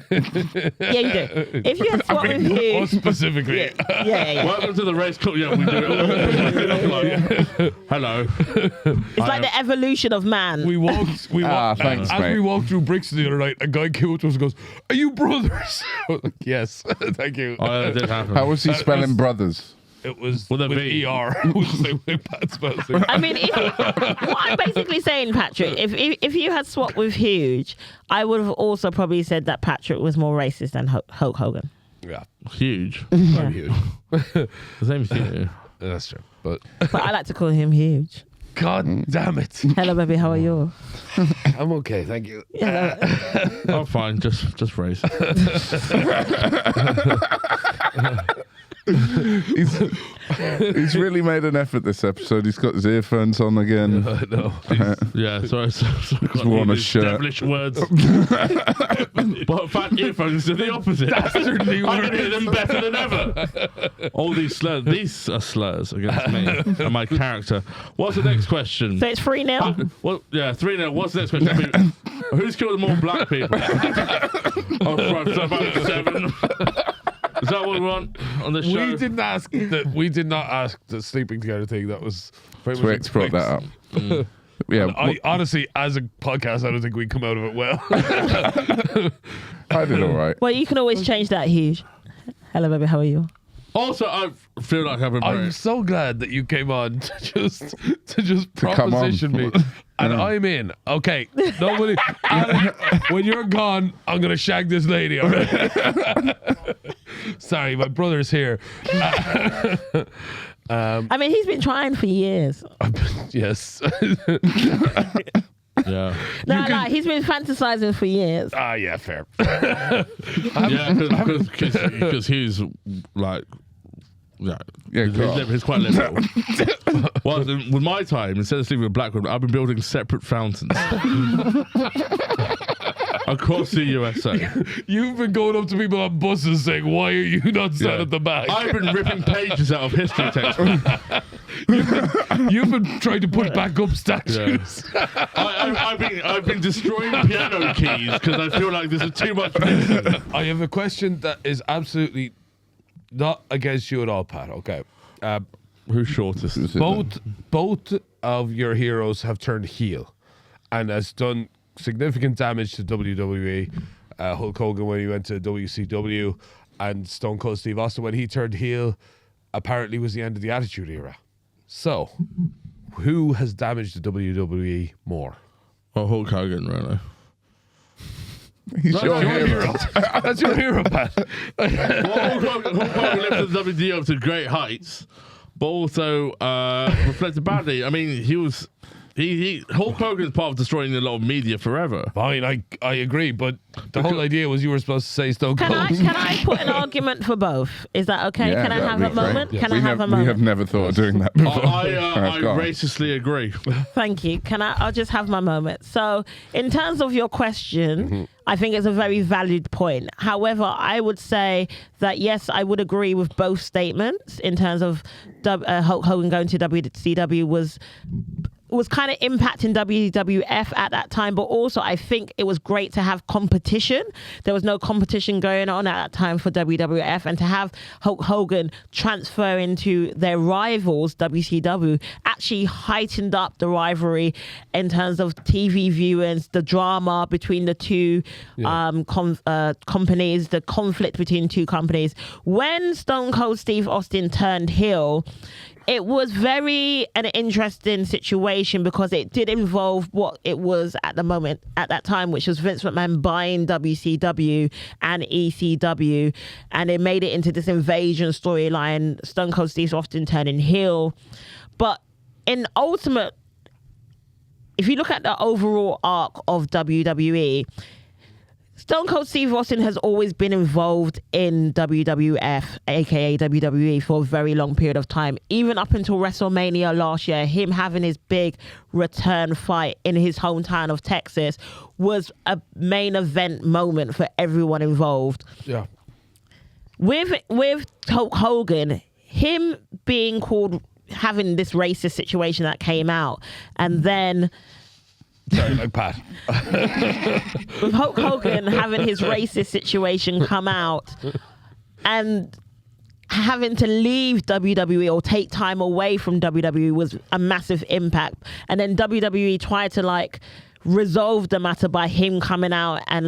you do. If you had swapped with More Hugh, specifically. yeah. Welcome to the race club. Yeah, we do it. Hello. It's like the evolution of man. We walked. Thanks, as mate. we walked through Brixton the other night, a guy came up to us and goes, "Are you brothers?" I was like, "Yes, thank you." Oh, that did happen. How was he spelling brothers? It was With a with V. ER. With the same way Pat spells it. I mean, what I'm basically saying, Patrick, if you had swapped with Huge, I would have also probably said that Patrick was more racist than Hulk Hogan. Yeah, Huge. I'm huge. His name's Huge. That's true. But But I like to call him Huge. God damn it, Hello, baby, how are you? I'm okay, thank you. Yeah, I'm fine. Just racist. He's really made an effort this episode. He's got his earphones on again. No, Yeah, sorry. I worn a these shirt. devilish words. But fat earphones are the opposite. Dastardly I can words. hear them better than ever. All these slurs. These are slurs against me and my character. What's the next question? so it's 3-0. Well, yeah, 3-0. What's the next question? Who's killed more black people? Oh, right, so about 7. Is that what we want on this show? we didn't ask that. We did not ask the sleeping together thing. That was very much Twix brought that up. Yeah, I honestly, as a podcast, I don't think we come out of it well. I did all right. Well, you can always change that, Huge. Hello, baby, how are you? Also, I feel like I've been I'm very... so glad that you came on to just come on. proposition me, and I'm in. Okay, nobody. Alan, when you're gone, I'm gonna shag this lady. All right? Sorry, my brother's here. I mean, he's been trying for years. Yes. Yeah. No, he's been fantasizing for years. Yeah, fair. Yeah, because he's like... Yeah, he's quite liberal. Well, with my time, instead of sleeping with black women, I've been building separate fountains across the USA. You've been going up to people on buses saying, "Why are you not sat at the back?" I've been ripping pages out of history textbooks. You've been trying to put back up statues. Yeah. I've been destroying piano keys because I feel like this is too much. I have a question that is absolutely not against you at all, Pat. Okay. Who's shortest? Both of your heroes have turned heel and has done significant damage to WWE. Hulk Hogan when he went to WCW, and Stone Cold Steve Austin when he turned heel apparently was the end of the Attitude Era. So, who has damaged the WWE more? Oh, Hulk Hogan, really. He's your hero. That's your hero, Pat. Well, Hulk Hogan lifted the WWE up to great heights, but also reflected badly. I mean, Hulk Hogan's part of destroying a lot of media forever. Fine, I agree, but the whole idea was you were supposed to say Stone Cold. Can I put an argument for both? Is that okay? Yeah, can I have a that'd be great. moment? Yeah. Can I have a We moment? have never thought of doing that before. I racistly agree. Thank you. I'll just have my moment. So, in terms of your question, I think it's a very valid point. However, I would say that yes, I would agree with both statements in terms of Hulk Hogan going to WCW was kind of impacting WWF at that time, but also I think it was great to have competition. There was no competition going on at that time for WWF, and to have Hulk Hogan transfer into their rivals, WCW, actually heightened up the rivalry in terms of TV viewings, the drama between the two companies, the conflict between two companies. When Stone Cold Steve Austin turned heel, it was very an interesting situation because it did involve what it was at the moment, at that time, which was Vince McMahon buying WCW and ECW, and it made it into this invasion storyline, Stone Cold Steve Austin turning heel. But in ultimate, if you look at the overall arc of WWE, Stone Cold Steve Austin has always been involved in WWF, aka WWE, for a very long period of time. Even up until WrestleMania last year, him having his big return fight in his hometown of Texas was a main event moment for everyone involved. Yeah. With Hulk Hogan, him being called, having this racist situation that came out, and then... Sorry, like Pat. With Hulk Hogan having his racist situation come out and having to leave WWE or take time away from WWE was a massive impact. And then WWE tried to resolve the matter by him coming out and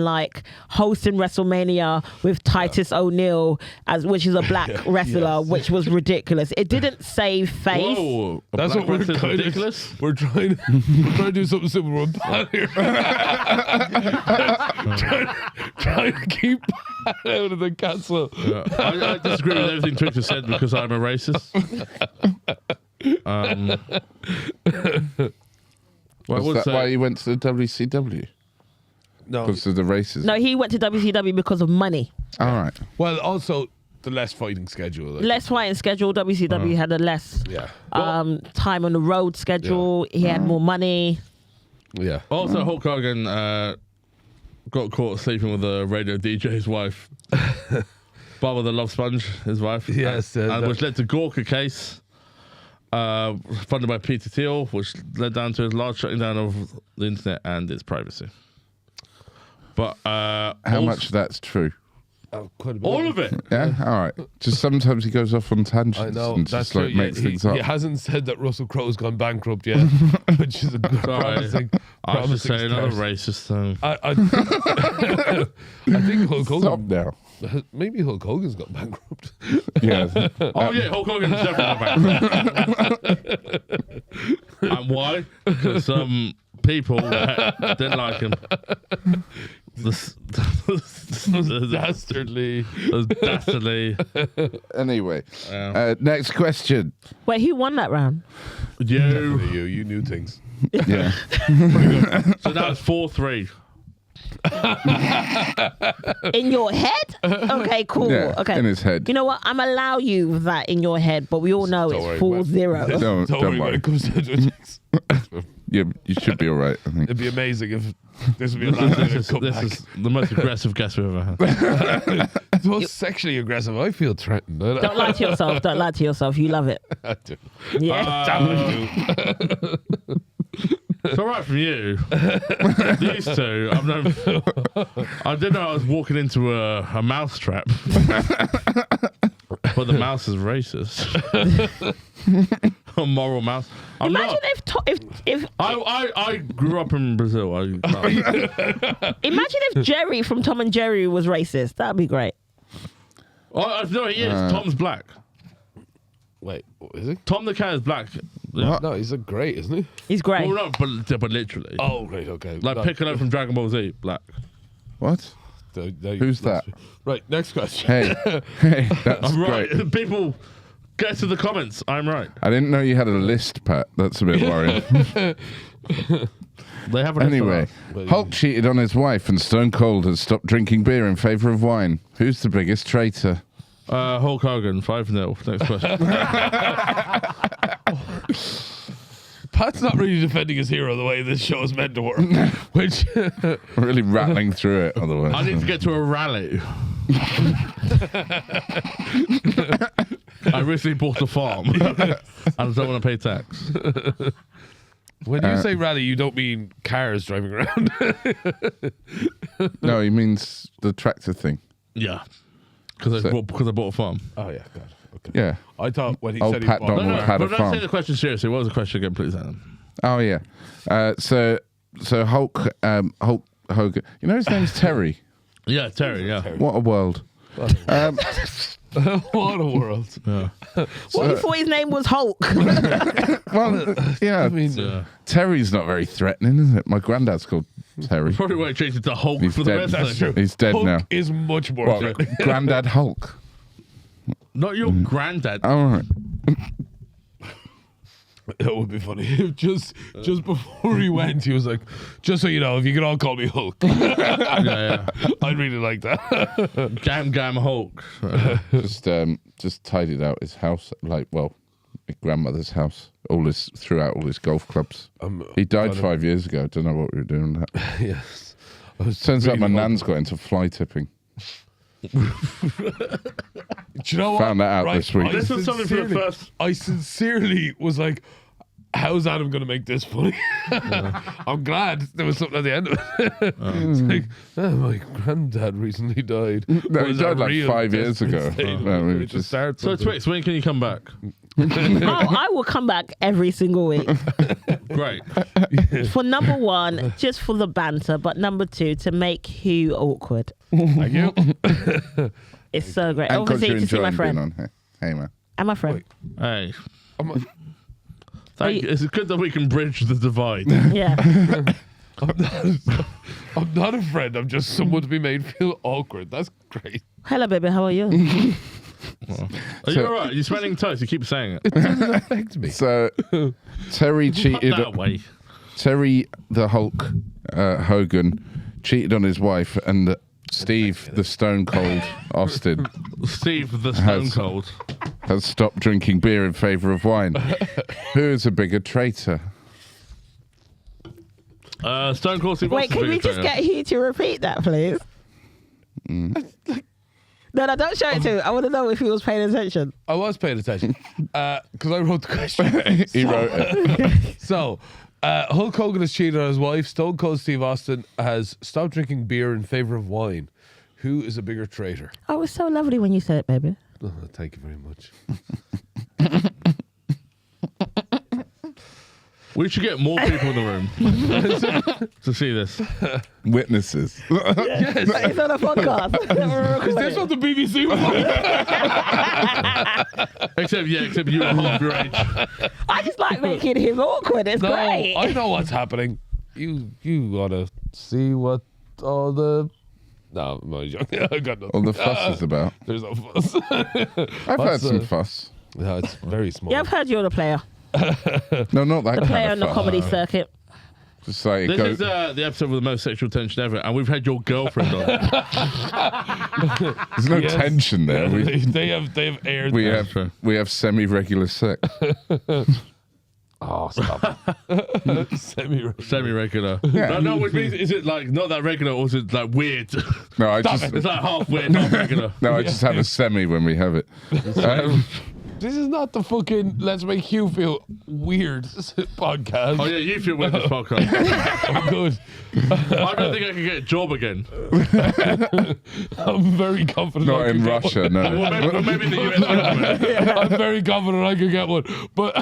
hosting WrestleMania with Titus O'Neil, which is a black wrestler, which was ridiculous. It didn't save face. Whoa, That's what we're ridiculous. We're trying to do something similar with Pat here. trying to keep Pat out of the castle. Yeah. I disagree with everything Twitch has said because I'm a racist. Was that why you went to the WCW? No. Because of the racism? No, he went to WCW because of money. All right. Well, also the less fighting schedule. Less fighting schedule. WCW had a less time on the road schedule. He had more money. Yeah. Also, Hulk Hogan got caught sleeping with a radio DJ's wife. Barbara the Love Sponge, his wife. Yes. Which led to Gorka case. Funded by Peter Thiel, which led down to a large shutting down of the internet and its privacy. But how much of that's true? Quite a bit. All of it. Yeah, all right. Just sometimes he goes off on tangents. I know. And That's just true. makes things up. He hasn't said that Russell Crowe's gone bankrupt yet, which is a good promising. I should say another start. racist thing. I think Hulk Hogan. Stop now. Maybe Hulk Hogan's got bankrupt. Yeah. Oh yeah, Hulk Hogan's definitely not back. And why? Because some people didn't like him. Dastardly. Dastardly. Anyway, next question. Wait, who won that round? You knew things. Yeah. So that was 4-3. In your head? Okay, cool. Yeah, Okay. in his head. You know what? I'm allow you that in your head, but we all know Don't worry, it's 4-0. Don't Don't worry when worry. it comes down to it. You should be all right, I think. It'd be amazing if this would be a last minute comeback. This is the most aggressive guest we've ever had. It's most sexually aggressive. I feel threatened. Don't lie to yourself. Don't lie to yourself. You love it. I do. Yeah. Damn it, dude. It's all right from you. These two, I've known. I didn't know I was walking into a mouse trap. But the mouse is racist. A moral mouse. I'm Imagine not. if I grew up in Brazil. imagine if Jerry from Tom and Jerry was racist. That'd be great. No, he is. Tom's black. Wait, is he? Tom the cat is black. Yeah. No, he's a great, isn't he? He's great. Well, no, but literally. Oh, great, okay. Like Piccolo from Dragon Ball Z, black. What? Who's that? Right, next question. Hey, that's I'm right. great. People, get to the comments. I'm right. I didn't know you had a list, Pat. That's a bit worrying. They have Anyway, Hulk cheated on his wife and Stone Cold has stopped drinking beer in favour of wine. Who's the biggest traitor? Hulk Hogan, 5-0. Next question. Pat's not really defending his hero the way this show is meant to work. Which Really rattling through it otherwise. I need to get to a rally. I recently bought a farm and I don't want to pay tax. when you say rally, you don't mean cars driving around. No, he means the tractor thing. Yeah. Because I bought a farm. Oh yeah, God. Okay. Yeah. I thought when he Old said he Pat bought Donald had a but farm. let's take the question seriously. What was the question again, please, Adam? Oh yeah. So Hulk Hogan. You know his name's Terry. Yeah, Terry, yeah. What a world. what a world. Yeah. What you thought his name was Hulk? Well, yeah. I mean, Yeah. Terry's not very threatening, is it? My granddad's called Terry. Probably why he treated the Hulk He's for the dead. rest That's of true. the He's dead Hulk now. is much more What, threatening. Granddad Hulk. Not your granddad. All right. That would be funny. Just before he went, he was like, "Just so you know, if you could all call me Hulk, Yeah, I'd really like that." Gam Hulk. Just tidied out his house, like, well, his grandmother's house. Throughout all his golf clubs. He died 5 years ago. Don't know what we were doing with that. Yes. Turns out my nan's got into fly tipping. Do you know what? Found that out this week. This was something for the first. I sincerely was like, how's Adam going to make this funny? I'm glad there was something at the end of it. It's like, my granddad recently died. No, he Was a died like real 5 years ago. mistake. No, we were To just- start So, something. Twix, when can you come back? Oh, I will come back every single week. Great. For number one, just for the banter, but number two, to make Hugh awkward. Thank you. It's so great. And because Obviously, you're to see my enjoying being friend. on here. Hey, man. And my friend. Hey. I'm It's good that we can bridge the divide. Yeah. I'm not a friend. I'm just someone to be made feel awkward. That's great. Hello, baby. How are you? Are you alright? You're smelling toast. You keep saying it. It doesn't affect me. So, Terry Not cheated. that way. Terry the Hulk Hogan cheated on his wife, and Steve the Stone Cold Austin Steve the Stone Has- Cold. has stopped drinking beer in favour of wine. Who is a bigger traitor? Stone Cold Steve Wait, Austin's can we biggest just traitor. get Hugh to repeat that, please? No, don't show it to him. I want to know if he was paying attention. I was paying attention because I wrote the question. He wrote it. So, Hulk Hogan has cheated on his wife. Stone Cold Steve Austin has stopped drinking beer in favor of wine. Who is a bigger traitor? Oh, it was so lovely when you said it, baby. Oh, thank you very much. We should get more people in the room to see this. Witnesses. Yes. It's on a podcast. Is this what the BBC was? Except you are half your age. I just like making him awkward. It's great. I know what's happening. You gotta see what all the. No, I'm not joking. I got nothing. All the fuss is about. There's no fuss. I've heard some fuss. No, it's very small. Yeah, I've heard you're the player. No, not that The player kind on of the fuss. comedy circuit. Just like This go. is the episode with the most sexual tension ever, and we've had your girlfriend on. There's no Yes. tension there. They have aired. We that. have semi-regular sex. Oh, stop. Semi-regular. Yeah. No, which means, is it like not that regular, or is it like weird? No, I Stop just it. It's like half weird, half regular. no, I just have a semi when we have it. This is not the fucking let's make you feel weird podcast. Oh yeah, you feel with this podcast. I'm good. I don't think I can get a job again. I'm very confident. Not I in could get Russia, one. no. Well, maybe in the US. I'm very confident I could get one, but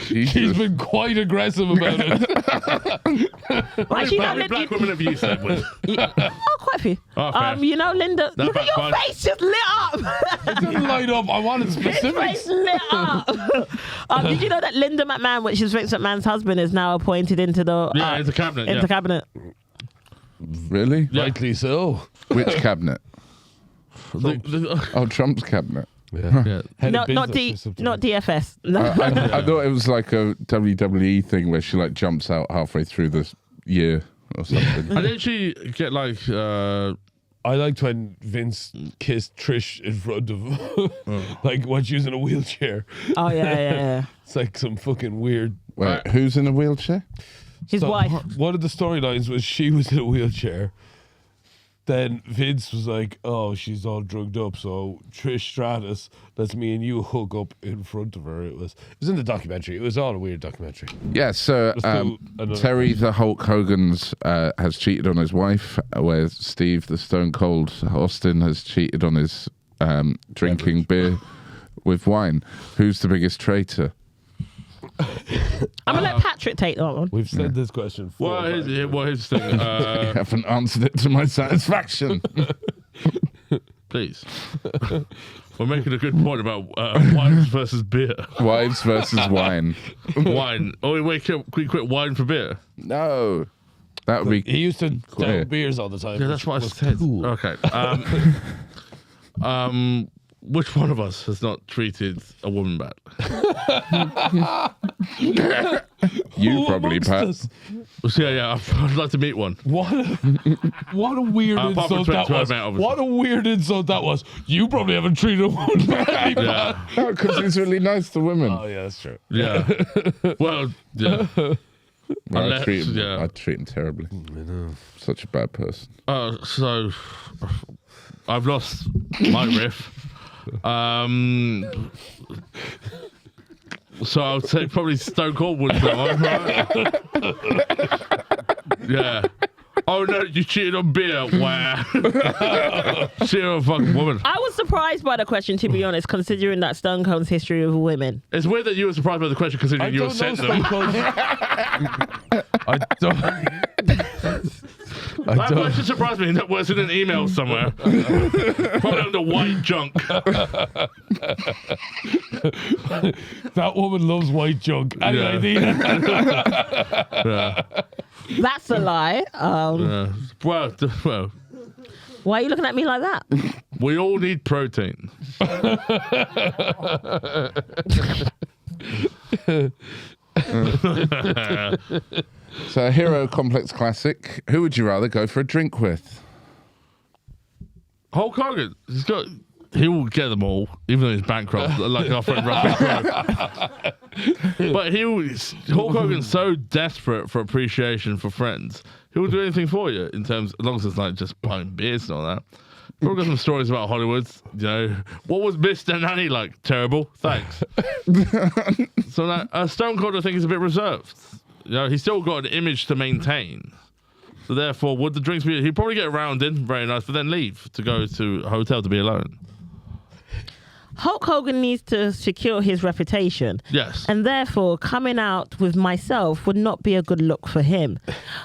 he's Jesus. been quite aggressive about it. Actually, How many black women have you slept with? Oh, quite a few. Oh, fair. You know, Linda, That look at your backfired. face just lit up. It didn't light up. I wanted His specifics. face lit up. Did you know that Linda McMahon, which is Vince McMahon's husband, is now appointed into the Yeah, into cabinet. into Yeah. cabinet? Really? Yeah. Rightly so. Which cabinet? The- Oh, Trump's cabinet. yeah. Head No, of not business or something. not DFS. No. I thought it was like a WWE thing where she like jumps out halfway through this year or something. And then she get like I liked when Vince kissed Trish in front of him. Like when she was in a wheelchair. Oh yeah. It's like some fucking weird. Wait, who's in a wheelchair? His So, wife. One of the storylines was she was in a wheelchair. Then Vince was like, "Oh, she's all drugged up, so Trish Stratus lets me and you hook up in front of her." It was in the documentary. It was all a weird documentary. Yeah, so Let's do another Terry the Hulk Hogan's has cheated on his wife, where Steve the Stone Cold Austin has cheated on his drinking beer with wine. Who's the biggest traitor? I'm gonna let Patrick take that one. We've said this question. well, here's the thing. I haven't answered it to my satisfaction. Please. We're making a good point about wines versus beer. Wives versus wine. Wine. Oh, wait, can we quit wine for beer? No. That would be He used to Quiet. down beers all the time. Yeah, that's what I was said. cool. Okay. Which one of us has not treated a woman bad? you Who probably, amongst Pat. us? So, yeah, I'd like to meet one. What a weird Apart from insult that 12 was. mate, obviously. What a weird insult that was. You probably haven't treated a woman badly. Yeah. No, because he's really nice to women. Oh yeah, that's true. Yeah. Well, yeah. Well, Unless- I treat him. yeah. I treat him terribly. Such a bad person. So I've lost my riff. So I would say probably Stone Cold would that one, right? Yeah. Oh no, you cheated on beer. Wow. Cheated on a fucking woman. I was surprised by the question, to be honest, considering that Stone Cold's history of women. It's weird that you were surprised by the question considering you were sent them. I don't. That question surprised me. That was in an email somewhere. Probably under white junk. That woman loves white junk. Anyway, Yeah. That's a lie. Well, Why are you looking at me like that? we all need protein. So, a Hero Complex Classic. Who would you rather go for a drink with? Hulk Hogan, he will get them all, even though he's bankrupt, like our friend Russell Crowe. But Hulk Hogan's so desperate for appreciation for friends, he will do anything for you as long as it's like just buying beers and all that. We've got some stories about Hollywood. You know, what was Mr. Nanny like? Terrible. Thanks. So that Stone Cold, I think, is a bit reserved. You know, he's still got an image to maintain. So therefore, would the drinks be? He'd probably get around in, very nice, but then leave to go to a hotel to be alone. Hulk Hogan needs to secure his reputation. Yes. And therefore, coming out with myself would not be a good look for him.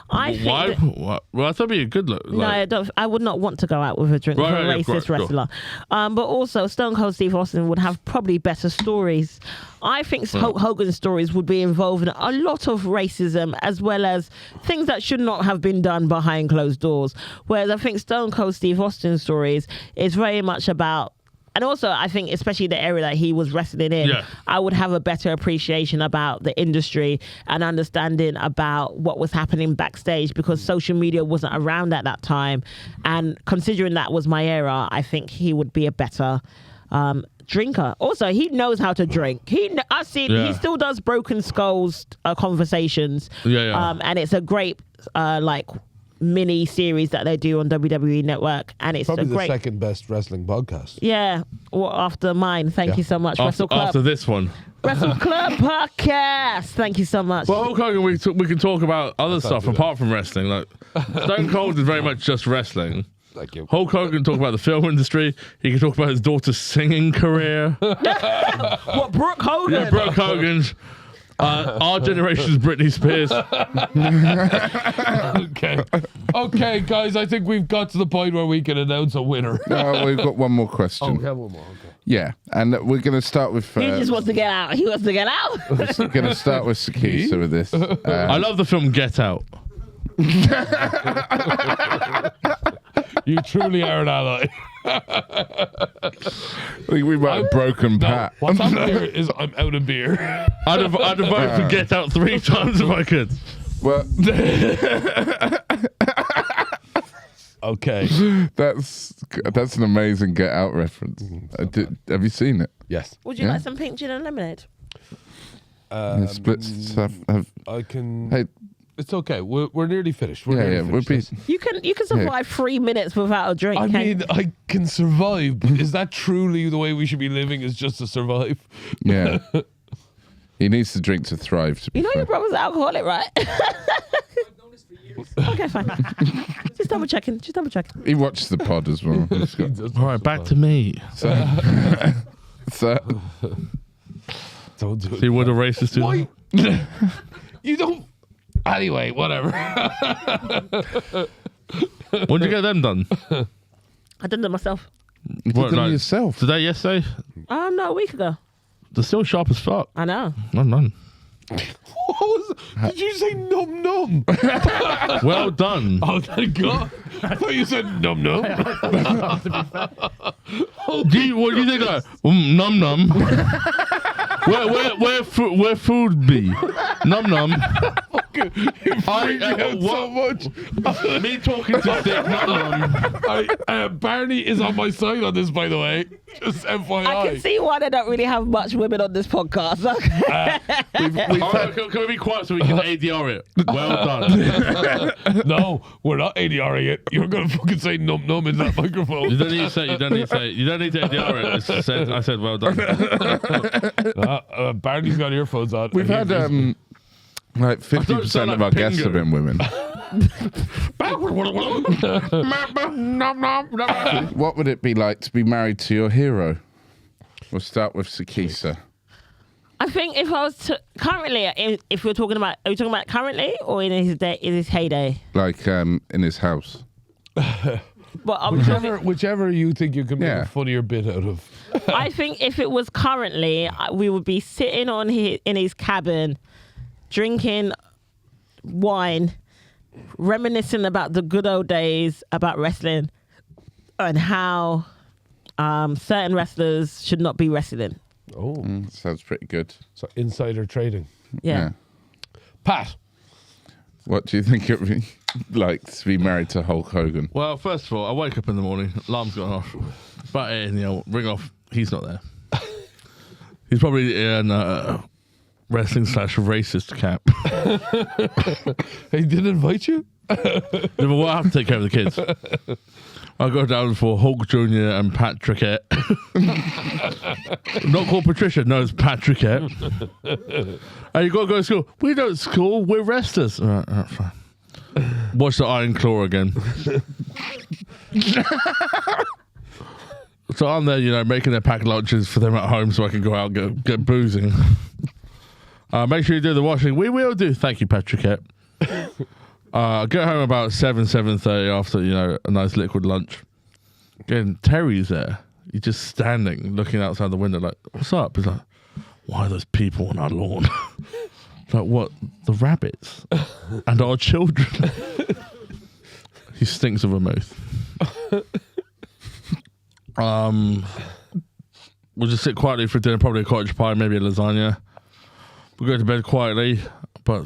I think Why? Well, I thought it'd be a good look. no, I don't. I would not want to go out with a drink with a racist wrestler. But also, Stone Cold Steve Austin would have probably better stories. I think Hulk Hogan's stories would be involving a lot of racism as well as things that should not have been done behind closed doors. Whereas I think Stone Cold Steve Austin's stories is very much about. And also, I think, especially the area that he was wrestling in, I would have a better appreciation about the industry and understanding about what was happening backstage because social media wasn't around at that time. And considering that was my era, I think he would be a better drinker. Also, he knows how to drink. I've seen he still does Broken Skulls conversations. And it's a great mini series that they do on WWE Network, and it's probably a great the second best wrestling podcast. Yeah, well, after mine. Thank you so much, WrestleClub. After this one, WrestleClub Podcast. Thank you so much. Well, Hulk Hogan, we can talk about other stuff apart from wrestling. Like Stone Cold is very much just wrestling. Thank you. Hulk Hogan talk about the film industry. He can talk about his daughter's singing career. What, Brooke Hogan? Yeah, Brooke Hogan's. Our generation's Britney Spears. Okay, guys, I think we've got to the point where we can announce a winner. No, we've got one more question. Okay, one more. Okay. Yeah, and we're going to start with. He just wants to get out. He wants to get out. We're going to start with Sikisa with this. I love the film Get Out. You truly are an ally. I think we might have broken Pat. What's happening here is I'm out of beer. I'd have voted for Get Out 3 times if I could. Well, Okay. that's an amazing Get Out reference. Have you seen it? Yes. Would you Yeah. like some pink gin and lemonade? The splits have. I can. Hey, It's okay. We're nearly finished. We're yeah, nearly yeah. We'll finished. be. You can survive 3 minutes without a drink. I can't mean, I can survive. But is that truly the way we should be living? Is just to survive? Yeah. He needs to drink to thrive. To be you know fair. your brother's alcoholic, right? Okay, fine. Just double checking. He watched the pod as well. He's got- All right, back to me. so, Don't do it. See what a racist do. Why? You don't. Anyway, whatever. When did you get them done? I did them myself. you What, did them like- yourself. Today, yesterday? No, a week ago. They're still sharp as fuck. I know. None. Did you say num num? Well done. Oh, thank God. I thought you said num num. What do you think? Like, num num. Where food be? Num num. So much. Me talking to Dick. Num num. Barney is on my side on this, by the way. Just FYI. I can see why they don't really have much women on this podcast. Okay. Can we be quiet so we can ADR it? Well done. No, we're not ADRing it. You're gonna fucking say num num in that microphone. You don't need to say. You don't need to ADR it. I said well done. Barney's got earphones on. We've had like 50% of our guests have been women. What would it be like to be married to your hero? We'll start with Sikisa. I think if I was to currently, if we're talking about, are we talking about currently or in his day, in his heyday? Like in his house. But Whichever you think you can make Yeah. a funnier bit out of. I think if it was currently, we would be sitting in his cabin, drinking wine, reminiscing about the good old days about wrestling and how certain wrestlers should not be wrestling. Oh, Sounds pretty good. so insider trading. Yeah. Pat. What do you think it would be like to be married to Hulk Hogan? Well, first of all, I wake up in the morning, alarm's gone off. About 8 a.m, ring off. He's not there. He's probably in wrestling/racist camp. He didn't invite you? Yeah, but well, I have to take care of the kids. I go down for Hulk Jr. and Patrickette. Not called Patricia, no, it's Patrickette. And you got to go to school. We don't school, we're wrestlers. All right, fine. Watch the Iron Claw again. So I'm there, making their packed lunches for them at home so I can go out and get boozing. Make sure you do the washing. We will do. Thank you, Petriket. Get home about 7:30 after, a nice liquid lunch. Again, Terry's there. He's just standing, looking outside the window like, what's up? He's like, why are those people on our lawn? Like, what? The rabbits? And our children? He stinks of vermouth. We'll just sit quietly for dinner, probably a cottage pie, maybe a lasagna. We'll go to bed quietly, but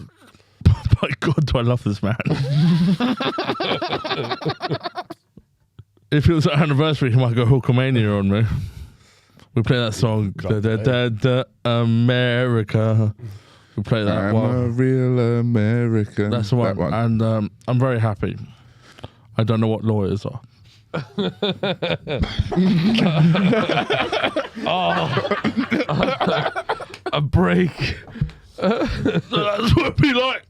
my God, do I love this man. If it was our anniversary, he might go Hulkamania on me. We play that song, da America. We play that I'm one. a real American. That's the one. And I'm very happy. I don't know what lawyers are. A break. That's what it'd be like.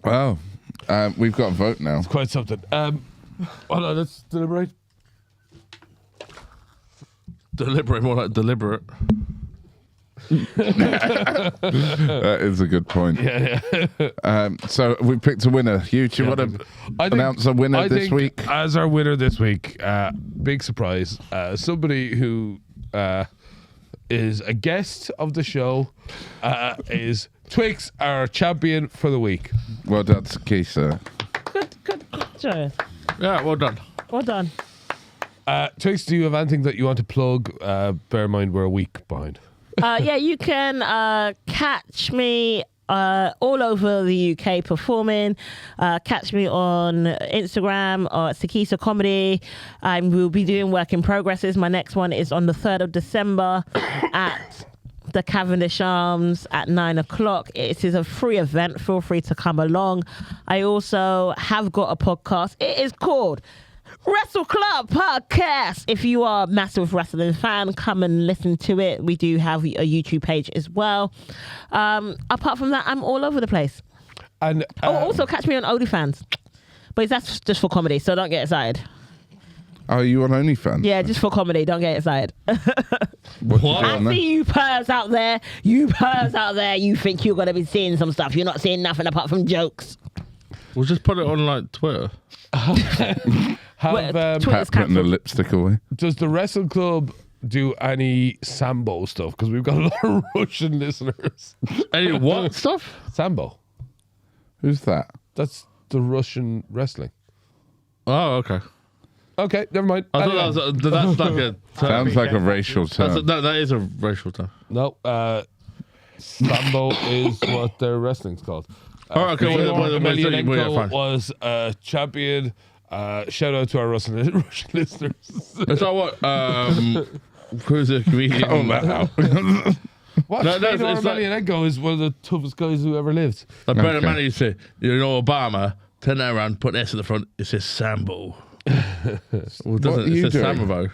Wow. We've got a vote now. Quite something. Hold on, let's deliberate. Deliberate, more like deliberate. That is a good point. Yeah. So we picked a winner. Hugh, do you want to announce a winner this week? As our winner this week, big surprise, somebody who is a guest of the show is Twix, our champion for the week. Well done, Sikisa. Good, Joe. Yeah, well done. Well done. Twix, do you have anything that you want to plug? Bear in mind we're a week behind. Yeah, you can catch me all over the UK performing. Catch me on Instagram or Sikisa Comedy. I will be doing work in progresses. My next one is on the 3rd of December at the Cavendish Arms at 9:00. It is a free event. Feel free to come along. I also have got a podcast. It is called WrestleClub Podcast. If you are a massive wrestling fan, come and listen to it. We do have a YouTube page as well. Apart from that, I'm all over the place. And Also catch me on OnlyFans. But that's just for comedy, so don't get excited. Are you on OnlyFans? Yeah, just for comedy, don't get excited. What? You What? do I on there? see you pervs out there. You think you're going to be seeing some stuff. You're not seeing nothing apart from jokes. We'll just put it on like Twitter. Twitter's Pat putting the cancelled. lipstick away. does the Wrestle Club do any Sambo stuff? Because we've got a lot of Russian listeners. Any what stuff? Sambo. Who's that? That's the Russian wrestling. Oh, okay. Okay, never mind. I Anyway. thought that's like a term. Sounds like a racial term. That is a racial term. No, Sambo is what their wrestling's called. Oh, okay. Emelianenko Fine. was a champion. Shout out to our Russian listeners. Is that what? Who's a comedian? Oh, wow. What? No, Fedor it's like- Emelianenko is one of the toughest guys who ever lived. Like Bernard Okay. Manning used to say, Obama, turn that around, put an S at the front, it says Sambo. Well, What are it you says doing? Sambo.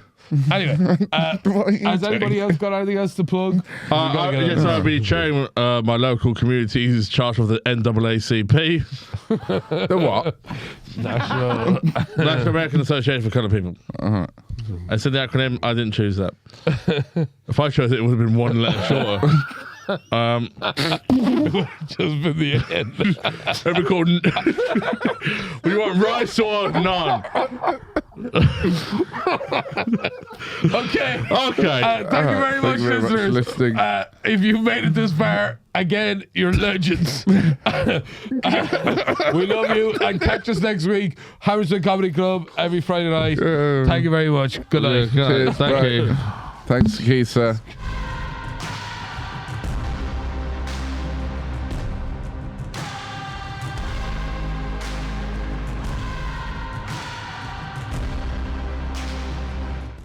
Anyway, What are you has doing? anybody else got anything else to plug? Yes, I'll be chairing my local community's charge of the NAACP, The what? National. National American Association for Colored People. Uh-huh. I said the acronym, I didn't choose that. If I chose it, it would have been one letter shorter. Just been the end. It'd be called. What do you want, rice or none? Okay. Okay. Thank you very much, Thank you very much for listeners. listening. If you've made it this far, again, you're legends. We love you and catch us next week. Hammersmith Comedy Club every Friday night. Thank you very much. Good night. Yeah, Cheers, Thank bye. you. Thanks, Sikisa.